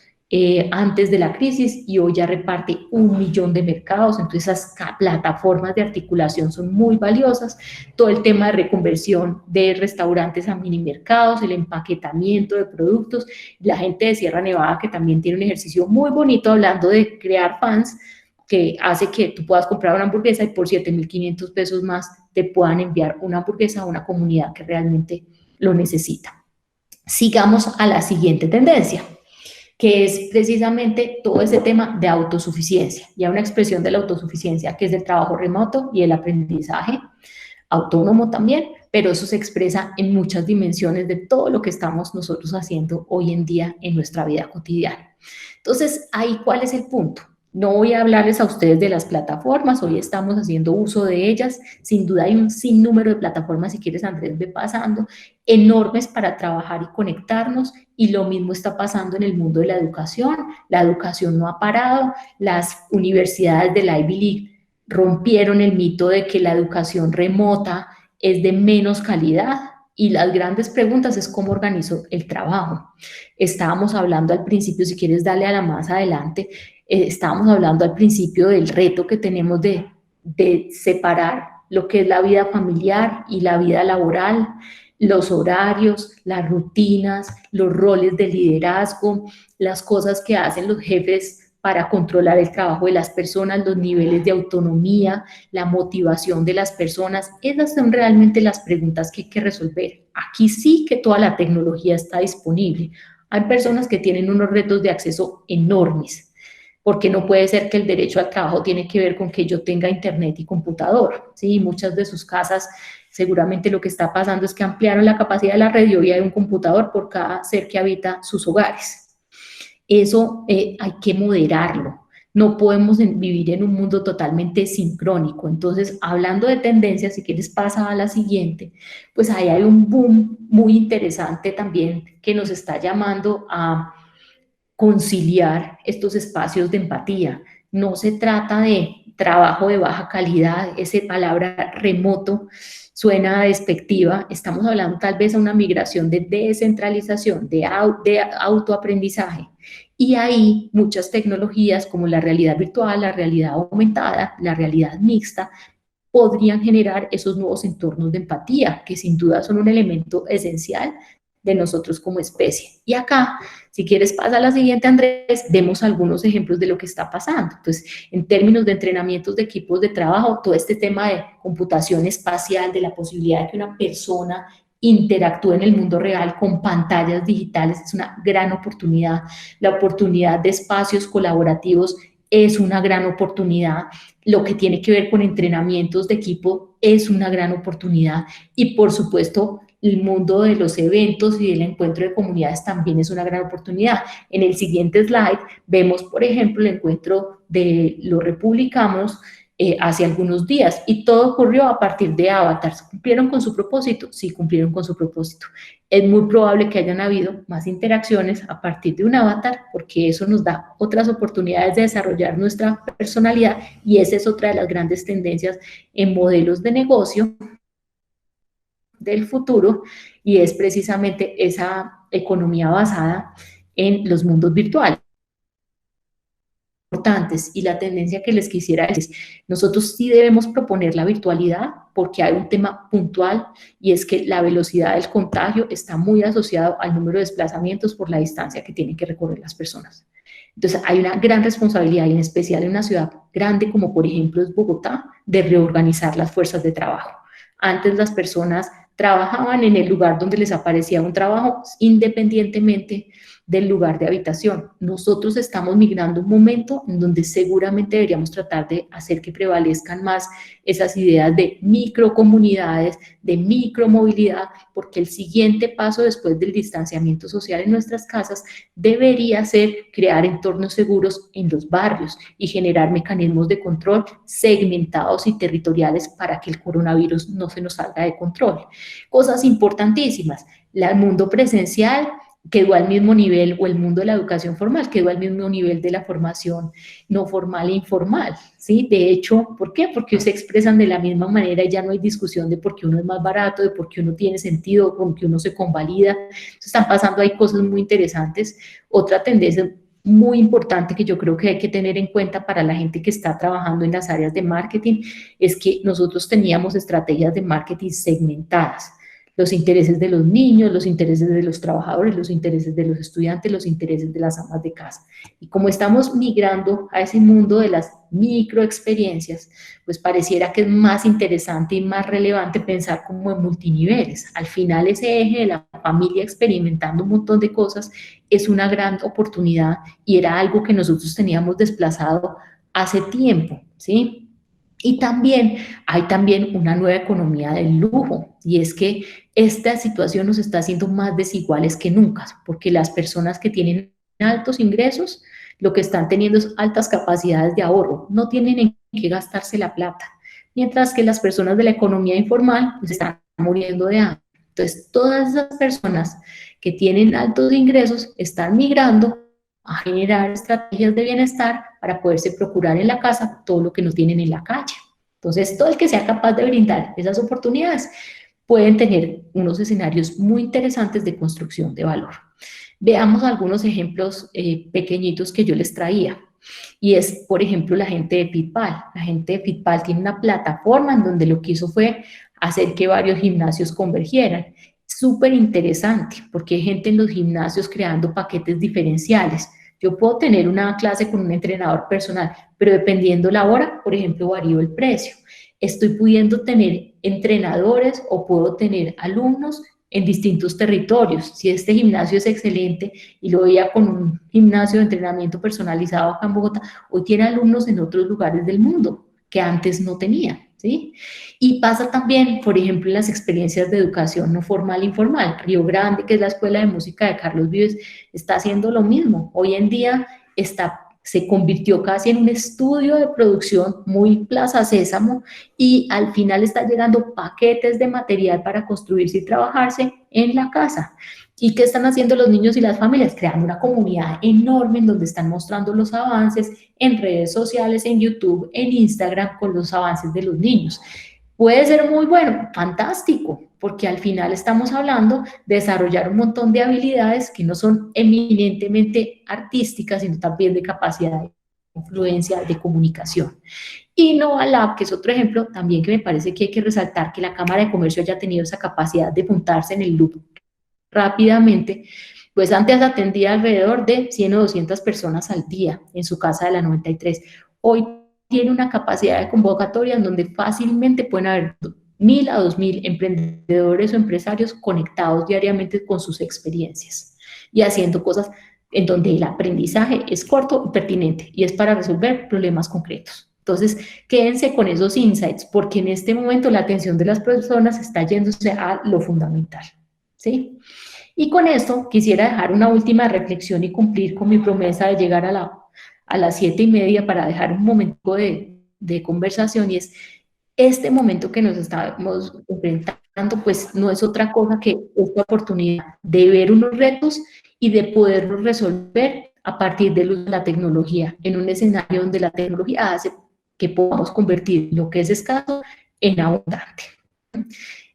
antes de la crisis y hoy ya reparte 1 millón de mercados. Entonces esas plataformas de articulación son muy valiosas. Todo el tema de reconversión de restaurantes a mini mercados, el empaquetamiento de productos. La gente de Sierra Nevada, que también tiene un ejercicio muy bonito hablando de crear fans, que hace que tú puedas comprar una hamburguesa y por 7.500 pesos más te puedan enviar una hamburguesa a una comunidad que realmente lo necesita. Sigamos a la siguiente tendencia, que es precisamente todo ese tema de autosuficiencia. Ya una expresión de la autosuficiencia, que es el trabajo remoto y el aprendizaje autónomo también, pero eso se expresa en muchas dimensiones de todo lo que estamos nosotros haciendo hoy en día en nuestra vida cotidiana. Entonces, ahí, ¿cuál es el punto? No voy a hablarles a ustedes de las plataformas, hoy estamos haciendo uso de ellas, sin duda hay un sinnúmero de plataformas, si quieres Andrés ve pasando, enormes para trabajar y conectarnos, y lo mismo está pasando en el mundo de la educación no ha parado, las universidades de la Ivy League rompieron el mito de que la educación remota es de menos calidad, y las grandes preguntas es cómo organizo el trabajo. Estábamos hablando al principio, si quieres darle a la más adelante, estábamos hablando al principio del reto que tenemos de separar lo que es la vida familiar y la vida laboral, los horarios, las rutinas, los roles de liderazgo, las cosas que hacen los jefes para controlar el trabajo de las personas, los niveles de autonomía, la motivación de las personas. Esas son realmente las preguntas que hay que resolver. Aquí sí que toda la tecnología está disponible. Hay personas que tienen unos retos de acceso enormes, porque no puede ser que el derecho al trabajo tiene que ver con que yo tenga internet y computador, ¿sí? Muchas de sus casas Seguramente lo que está pasando es que ampliaron la capacidad de la red y hoy hay un computador por cada ser que habita sus hogares. Eso hay que moderarlo. No podemos vivir en un mundo totalmente sincrónico. Entonces, hablando de tendencias, si quieres pasa a la siguiente, pues ahí hay un boom muy interesante también que nos está llamando a conciliar estos espacios de empatía. No se trata de trabajo de baja calidad, esa palabra remoto suena despectiva, estamos hablando tal vez de una migración de descentralización, de autoaprendizaje. Y ahí muchas tecnologías como la realidad virtual, la realidad aumentada, la realidad mixta, podrían generar esos nuevos entornos de empatía, que sin duda son un elemento esencial de nosotros como especie. Y acá, si quieres pasa a la siguiente, Andrés, vemos algunos ejemplos de lo que está pasando. Entonces, en términos de entrenamientos de equipos de trabajo, todo este tema de computación espacial, de la posibilidad de que una persona interactúe en el mundo real con pantallas digitales, es una gran oportunidad. La oportunidad de espacios colaborativos es una gran oportunidad. Lo que tiene que ver con entrenamientos de equipo es una gran oportunidad. Y, por supuesto, el mundo de los eventos y del encuentro de comunidades también es una gran oportunidad. En el siguiente slide vemos, por ejemplo, el encuentro de los republicanos hace algunos días y todo ocurrió a partir de avatars. ¿Cumplieron con su propósito? Sí, cumplieron con su propósito. Es muy probable que hayan habido más interacciones a partir de un avatar porque eso nos da otras oportunidades de desarrollar nuestra personalidad y esa es otra de las grandes tendencias en modelos de negocio del futuro y es precisamente esa economía basada en los mundos virtuales importantes. Y la tendencia que les quisiera decir es, nosotros sí debemos proponer la virtualidad porque hay un tema puntual y es que la velocidad del contagio está muy asociado al número de desplazamientos por la distancia que tienen que recorrer las personas. Entonces hay una gran responsabilidad, y en especial en una ciudad grande como por ejemplo es Bogotá, de reorganizar las fuerzas de trabajo. Antes las personas trabajaban en el lugar donde les aparecía un trabajo independientemente del lugar de habitación. Nosotros estamos migrando un momento en donde seguramente deberíamos tratar de hacer que prevalezcan más esas ideas de microcomunidades, de micromovilidad, porque el siguiente paso después del distanciamiento social en nuestras casas debería ser crear entornos seguros en los barrios y generar mecanismos de control segmentados y territoriales para que el coronavirus no se nos salga de control. Cosas importantísimas, el mundo presencial quedó al mismo nivel, o el mundo de la educación formal quedó al mismo nivel de la formación no formal e informal, ¿sí? De hecho, ¿por qué? Porque se expresan de la misma manera y ya no hay discusión de por qué uno es más barato, de por qué uno tiene sentido, con qué uno se convalida. Entonces, están pasando ahí cosas muy interesantes. Otra tendencia muy importante que yo creo que hay que tener en cuenta para la gente que está trabajando en las áreas de marketing es que nosotros teníamos estrategias de marketing segmentadas. Los intereses de los niños, los intereses de los trabajadores, los intereses de los estudiantes, los intereses de las amas de casa. Y como estamos migrando a ese mundo de las microexperiencias, pues pareciera que es más interesante y más relevante pensar como en multiniveles. Al final ese eje de la familia experimentando un montón de cosas es una gran oportunidad y era algo que nosotros teníamos desplazado hace tiempo, ¿sí? Y también hay también una nueva economía del lujo, y es que esta situación nos está haciendo más desiguales que nunca, porque las personas que tienen altos ingresos, lo que están teniendo es altas capacidades de ahorro, no tienen en qué gastarse la plata, mientras que las personas de la economía informal pues, están muriendo de hambre. Entonces, todas esas personas que tienen altos ingresos están migrando a generar estrategias de bienestar para poderse procurar en la casa todo lo que no tienen en la calle. Entonces, todo el que sea capaz de brindar esas oportunidades pueden tener unos escenarios muy interesantes de construcción de valor. Veamos algunos ejemplos pequeñitos que yo les traía. Y es, por ejemplo, la gente de Fitpal. La gente de Fitpal tiene una plataforma en donde lo que hizo fue hacer que varios gimnasios convergieran. Súper interesante, porque hay gente en los gimnasios creando paquetes diferenciales. Yo puedo tener una clase con un entrenador personal, pero dependiendo la hora, por ejemplo, varío el precio. Estoy pudiendo tener entrenadores o puedo tener alumnos en distintos territorios. Si este gimnasio es excelente y lo veía con un gimnasio de entrenamiento personalizado acá en Bogotá, hoy tiene alumnos en otros lugares del mundo que antes no tenía. ¿sí? Y pasa también, por ejemplo, en las experiencias de educación no formal e informal. Río Grande, que es la Escuela de Música de Carlos Vives, está haciendo lo mismo. Hoy en día se convirtió casi en un estudio de producción muy Plaza Sésamo y al final está llegando paquetes de material para construirse y trabajarse en la casa. ¿Y qué están haciendo los niños y las familias? Creando una comunidad enorme en donde están mostrando los avances en redes sociales, en YouTube, en Instagram, con los avances de los niños. Puede ser muy bueno, fantástico, porque al final estamos hablando de desarrollar un montón de habilidades que no son eminentemente artísticas, sino también de capacidad de influencia, de comunicación. Innova Lab, que es otro ejemplo también que me parece que hay que resaltar, que la Cámara de Comercio haya tenido esa capacidad de puntarse en el loop rápidamente, pues antes atendía alrededor de 100 o 200 personas al día en su casa de la 93. Hoy tiene una capacidad de convocatoria en donde fácilmente pueden haber 1.000 a 2.000 emprendedores o empresarios conectados diariamente con sus experiencias y haciendo cosas en donde el aprendizaje es corto y pertinente y es para resolver problemas concretos. Entonces, quédense con esos insights porque en este momento la atención de las personas está yéndose a lo fundamental, ¿sí? Y con esto quisiera dejar una última reflexión y cumplir con mi promesa de llegar a las 7:30 para dejar un momento de conversación, y es este momento que nos estamos enfrentando, pues no es otra cosa que esta oportunidad de ver unos retos y de poderlos resolver a partir de la tecnología, en un escenario donde la tecnología hace que podamos convertir lo que es escaso en abundante.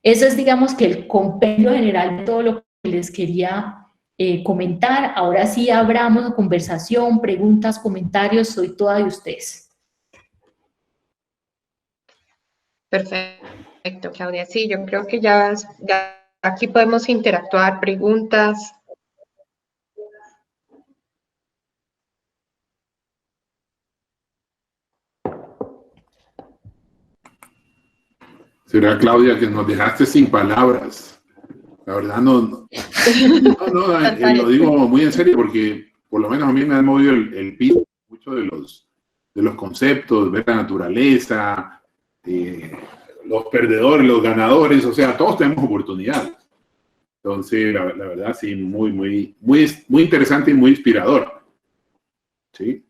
Eso es, digamos, que el compendio general de todo lo que les quería comentar. Ahora sí abramos conversación, preguntas, comentarios, soy toda de ustedes. Perfecto, Claudia. Sí, yo creo que ya aquí podemos interactuar, preguntas. Será, Claudia, que nos dejaste sin palabras. La verdad no, lo digo muy en serio porque por lo menos a mí me han movido el piso mucho de los conceptos, ver la naturaleza, los perdedores, los ganadores, o sea, todos tenemos oportunidades. Entonces, la verdad, sí, muy interesante y muy inspirador. ¿Sí?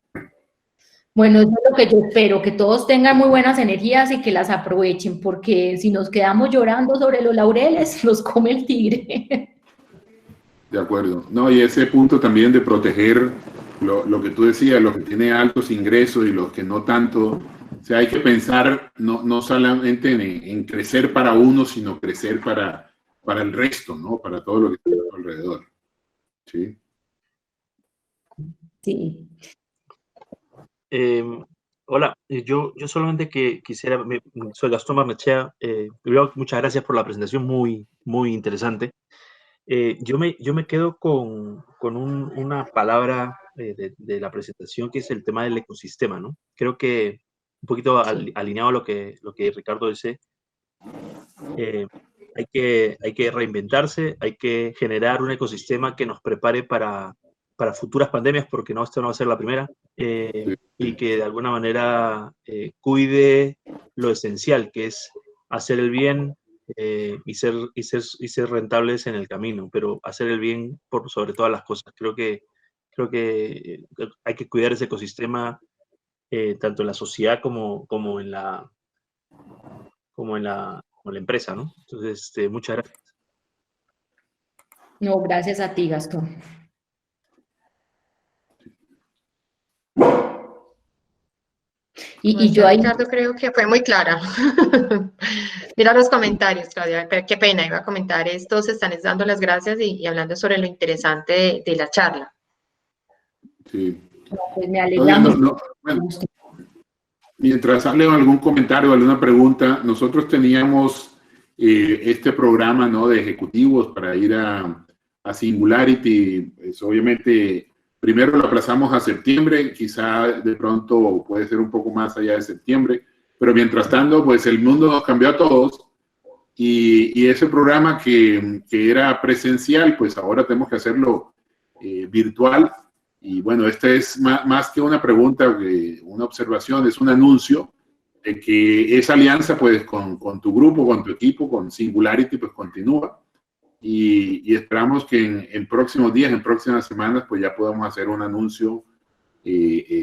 Bueno, eso es lo que yo espero, que todos tengan muy buenas energías y que las aprovechen, porque si nos quedamos llorando sobre los laureles, los come el tigre. De acuerdo. No, y ese punto también de proteger lo que tú decías, los que tienen altos ingresos y los que no tanto. O sea, hay que pensar no solamente en crecer para uno, sino crecer para el resto, ¿no? Para todo lo que está alrededor. ¿Sí? Sí. Hola, yo solamente quisiera, soy Gastón Barnechea, primero, muchas gracias por la presentación, muy interesante. Yo me quedo con una palabra de la presentación, que es el tema del ecosistema, ¿no? Creo que un poquito alineado a lo que Ricardo dice, hay que reinventarse, hay que generar un ecosistema que nos prepare para futuras pandemias, porque no, esta no va a ser la primera, y que de alguna manera cuide lo esencial, que es hacer el bien y ser rentables en el camino, pero hacer el bien por sobre todas las cosas. Creo que hay que cuidar ese ecosistema tanto en la sociedad como en la empresa, ¿no? Entonces, muchas gracias. No, gracias a ti, Gastón. Y yo ahí... Ricardo, creo que fue muy clara. Mira los comentarios, Claudia, pero qué pena, iba a comentar esto, se están dando las gracias y hablando sobre lo interesante de la charla. Sí. Pues me alegra mucho. Bueno, mientras sale algún comentario, alguna pregunta, nosotros teníamos este programa, ¿no?, de ejecutivos para ir a Singularity. Pues, obviamente, primero lo aplazamos a septiembre, quizá de pronto puede ser un poco más allá de septiembre, pero mientras tanto, pues el mundo nos cambió a todos y ese programa que era presencial, pues ahora tenemos que hacerlo virtual. Y bueno, esta es más que una pregunta, una observación, es un anuncio de que esa alianza pues con tu grupo, con tu equipo, con Singularity pues continúa y esperamos que en próximos días, en próximas semanas pues ya podamos hacer un anuncio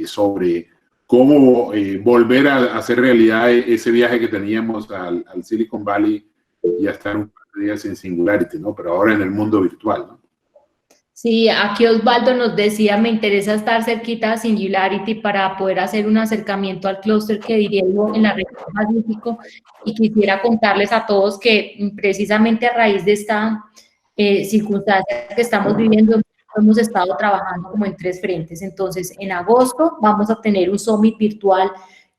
sobre cómo volver a hacer realidad ese viaje que teníamos al Silicon Valley y a estar un par de días en Singularity, ¿no? Pero ahora en el mundo virtual, ¿no? Sí, aquí Osvaldo nos decía, me interesa estar cerquita a Singularity para poder hacer un acercamiento al clúster que dirijo en la región Pacífico, y quisiera contarles a todos que precisamente a raíz de esta circunstancia que estamos viviendo, hemos estado trabajando como en 3 frentes. Entonces, en agosto vamos a tener un summit virtual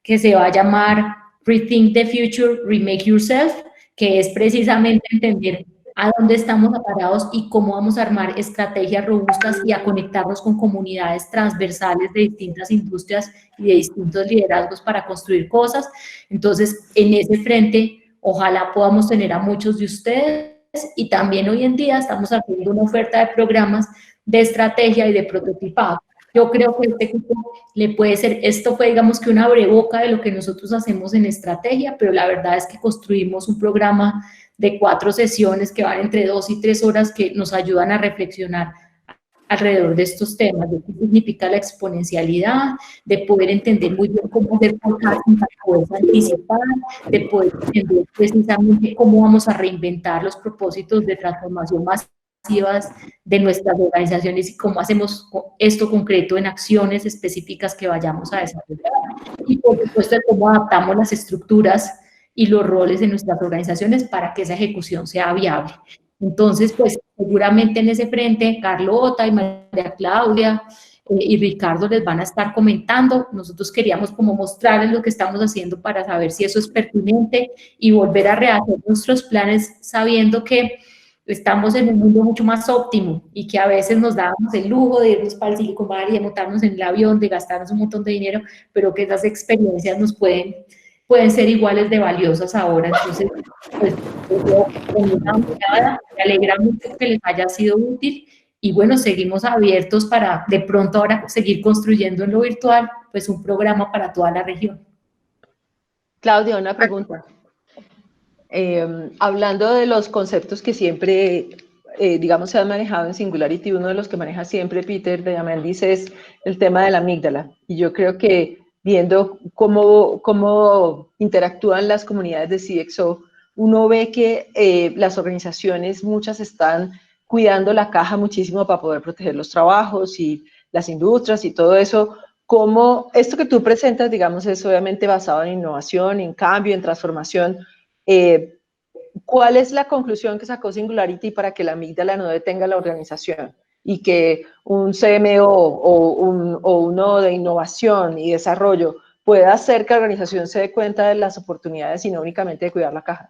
que se va a llamar Rethink the Future, Remake Yourself, que es precisamente entender a dónde estamos parados y cómo vamos a armar estrategias robustas y a conectarnos con comunidades transversales de distintas industrias y de distintos liderazgos para construir cosas. Entonces, en ese frente, ojalá podamos tener a muchos de ustedes, y también hoy en día estamos haciendo una oferta de programas de estrategia y de prototipado. Yo creo que este equipo le puede ser, esto fue digamos que una abreboca de lo que nosotros hacemos en estrategia, pero la verdad es que construimos un programa de 4 sesiones que van entre 2 y 3 horas que nos ayudan a reflexionar alrededor de estos temas, de qué significa la exponencialidad, de poder entender muy bien cómo hacer forecasting para poder anticipar, de poder entender precisamente cómo vamos a reinventar los propósitos de transformación masivas de nuestras organizaciones y cómo hacemos esto concreto en acciones específicas que vayamos a desarrollar. Y por supuesto, cómo adaptamos las estructuras y los roles de nuestras organizaciones para que esa ejecución sea viable. Entonces, pues seguramente en ese frente, Carlota y María Claudia y Ricardo les van a estar comentando. Nosotros queríamos como mostrarles lo que estamos haciendo para saber si eso es pertinente y volver a rehacer nuestros planes sabiendo que estamos en un mundo mucho más óptimo y que a veces nos dábamos el lujo de irnos para el Silicon Valley, de montarnos en el avión, de gastarnos un montón de dinero, pero que esas experiencias nos pueden ser iguales de valiosas ahora. Entonces, pues, yo con una mirada, me alegra mucho que les haya sido útil y bueno, seguimos abiertos para de pronto ahora seguir construyendo en lo virtual, pues un programa para toda la región. Claudia, una pregunta. Hablando de los conceptos que siempre, digamos, se han manejado en Singularity, uno de los que maneja siempre Peter de Diamandis es el tema de la amígdala. Y yo creo que viendo cómo interactúan las comunidades de CXO, uno ve que las organizaciones, muchas están cuidando la caja muchísimo para poder proteger los trabajos y las industrias y todo eso. Como esto que tú presentas, digamos, es obviamente basado en innovación, en cambio, en transformación. ¿Cuál es la conclusión que sacó Singularity para que la amígdala no detenga la organización y que un CMO o uno de innovación y desarrollo pueda hacer que la organización se dé cuenta de las oportunidades y no únicamente de cuidar la caja?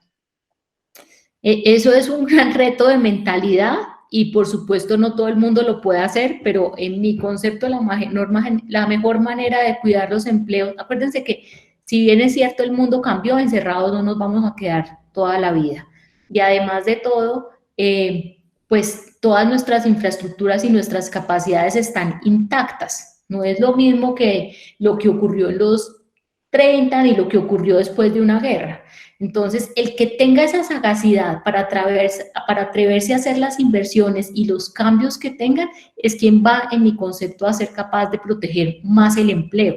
Eso es un gran reto de mentalidad y por supuesto no todo el mundo lo puede hacer, pero en mi concepto la mejor manera de cuidar los empleos, acuérdense que si bien es cierto el mundo cambió, encerrados no nos vamos a quedar toda la vida. Y además de todo, pues todas nuestras infraestructuras y nuestras capacidades están intactas. No es lo mismo que lo que ocurrió en los 30 ni lo que ocurrió después de una guerra. Entonces, el que tenga esa sagacidad para atreverse a hacer las inversiones y los cambios que tengan es quien va, en mi concepto, a ser capaz de proteger más el empleo,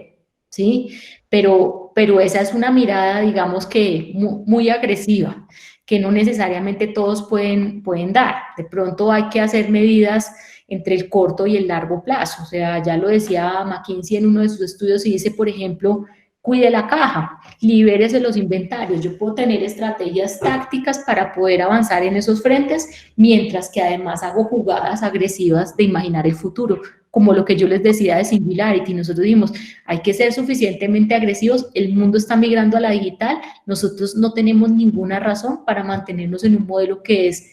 ¿sí? Pero esa es una mirada, digamos que muy agresiva, que no necesariamente todos pueden dar. De pronto hay que hacer medidas entre el corto y el largo plazo. O sea, ya lo decía McKinsey en uno de sus estudios y dice, por ejemplo, cuide la caja, libérese los inventarios. Yo puedo tener estrategias tácticas para poder avanzar en esos frentes, mientras que además hago jugadas agresivas de imaginar el futuro, como lo que yo les decía de Singularity. Nosotros dijimos, hay que ser suficientemente agresivos, el mundo está migrando a la digital, nosotros no tenemos ninguna razón para mantenernos en un modelo que es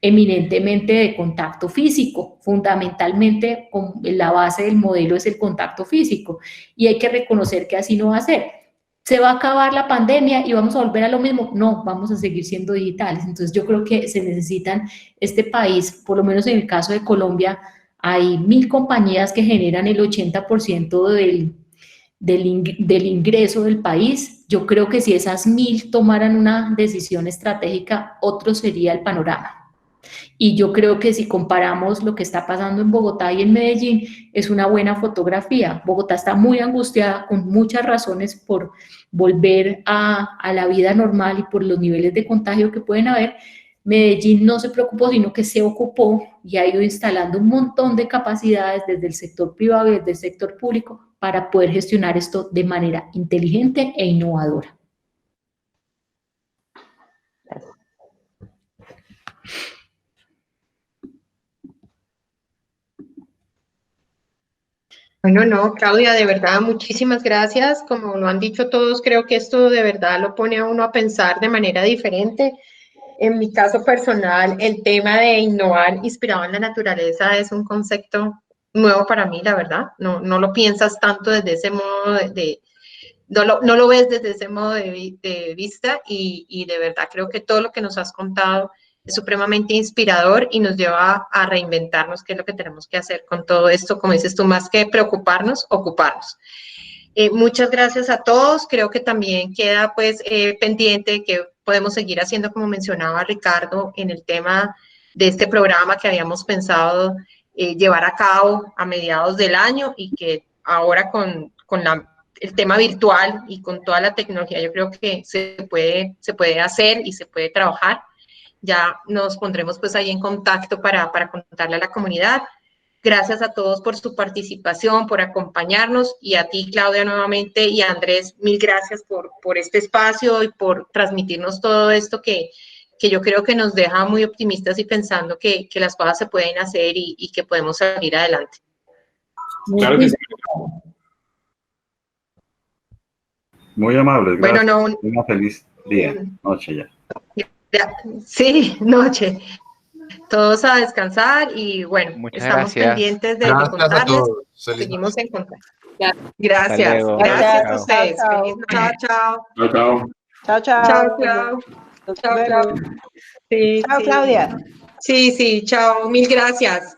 eminentemente de contacto físico. Fundamentalmente, la base del modelo es el contacto físico y hay que reconocer que así no va a ser. ¿Se va a acabar la pandemia y vamos a volver a lo mismo? No, vamos a seguir siendo digitales. Entonces yo creo que se necesitan, este país, por lo menos en el caso de Colombia, hay 1000 compañías que generan el 80% del ingreso del país, yo creo que si esas 1000 tomaran una decisión estratégica, otro sería el panorama. Y yo creo que si comparamos lo que está pasando en Bogotá y en Medellín, es una buena fotografía. Bogotá está muy angustiada, con muchas razones, por volver a la vida normal y por los niveles de contagio que pueden haber. Medellín no se preocupó, sino que se ocupó y ha ido instalando un montón de capacidades desde el sector privado y desde el sector público para poder gestionar esto de manera inteligente e innovadora. Bueno, no, Claudia, de verdad, muchísimas gracias. Como lo han dicho todos, creo que esto de verdad lo pone a uno a pensar de manera diferente. En mi caso personal, el tema de innovar inspirado en la naturaleza es un concepto nuevo para mí, la verdad. No lo piensas tanto desde ese modo no lo ves desde ese modo de vista y de verdad creo que todo lo que nos has contado es supremamente inspirador y nos lleva a reinventarnos, que es lo que tenemos que hacer con todo esto, como dices tú, más que preocuparnos, ocuparnos. Muchas gracias a todos, creo que también queda pues pendiente que podemos seguir haciendo, como mencionaba Ricardo, en el tema de este programa que habíamos pensado llevar a cabo a mediados del año y que ahora con el tema virtual y con toda la tecnología yo creo que se puede hacer y se puede trabajar. Ya nos pondremos pues ahí en contacto para contarle a la comunidad. Gracias a todos por su participación, por acompañarnos y a ti, Claudia, nuevamente y a Andrés, mil gracias por este espacio y por transmitirnos todo esto que yo creo que nos deja muy optimistas y pensando que las cosas se pueden hacer y que podemos salir adelante. Claro que sí. Muy amable. Gracias. Bueno, Una feliz día, noche ya. Sí, noche. Todos a descansar y bueno, muchas estamos gracias. pendientes de Gracias a contarles. todos. Seguimos en contacto. Hasta Gracias. luego. Gracias a Chao. ustedes. Chao. Feliz noche. Chao. Chao, chao. Chao, chao. Chao, chao. Nos Chao, vemos. chao. Sí, Chao, sí. Claudia. Sí, chao. Mil gracias.